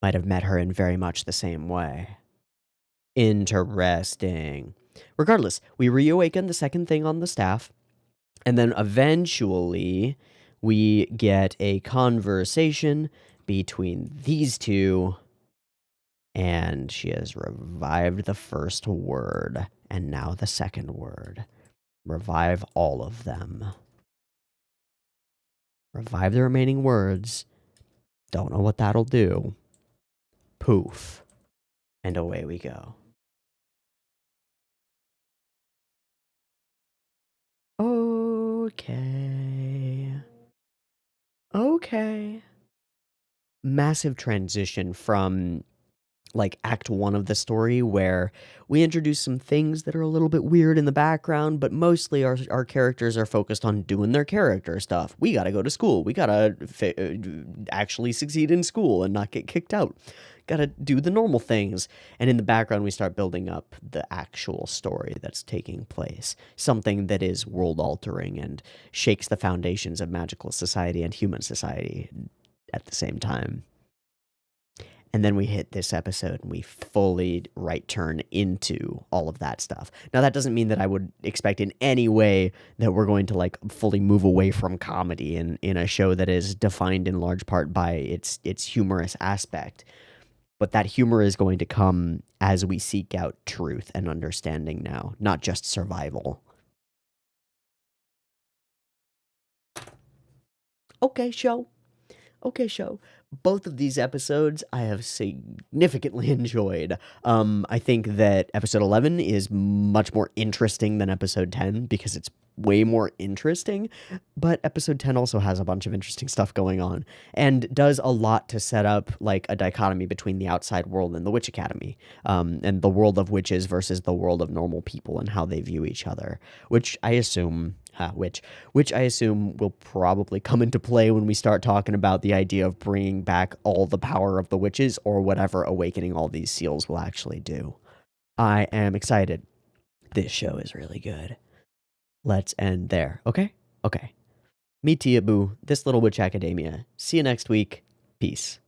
Speaker 1: Might have met her in very much the same way. Interesting. Regardless, we reawaken the second thing on the staff, and then eventually we get a conversation between these two, and she has revived the first word, and now the second word. Revive all of them. Revive the remaining words. Don't know what that'll do. Poof. And away we go. Okay. Massive transition from, like, Act 1 of the story, where we introduce some things that are a little bit weird in the background, but mostly our characters are focused on doing their character stuff. We gotta go to school. We gotta actually succeed in school and not get kicked out. Gotta do the normal things. And in the background, we start building up the actual story that's taking place. Something that is world-altering and shakes the foundations of magical society and human society at the same time. And then we hit this episode and we fully right turn into all of that stuff. Now, that doesn't mean that I would expect in any way that we're going to, like, fully move away from comedy in a show that is defined in large part by its humorous aspect. But that humor is going to come as we seek out truth and understanding now, not just survival. Okay, show. Both of these episodes I have significantly enjoyed. I think that episode 11 is much more interesting than episode 10 because it's way more interesting, but episode 10 also has a bunch of interesting stuff going on and does a lot to set up, like, a dichotomy between the outside world and the Witch Academy, and the world of witches versus the world of normal people and how they view each other, which I assume which I assume will probably come into play when we start talking about the idea of bringing back all the power of the witches, or whatever awakening all these seals will actually do. I am excited. This show is really good. Let's end there, okay? Okay. Me, Teeaboo, this Little Witch Academia. See you next week. Peace.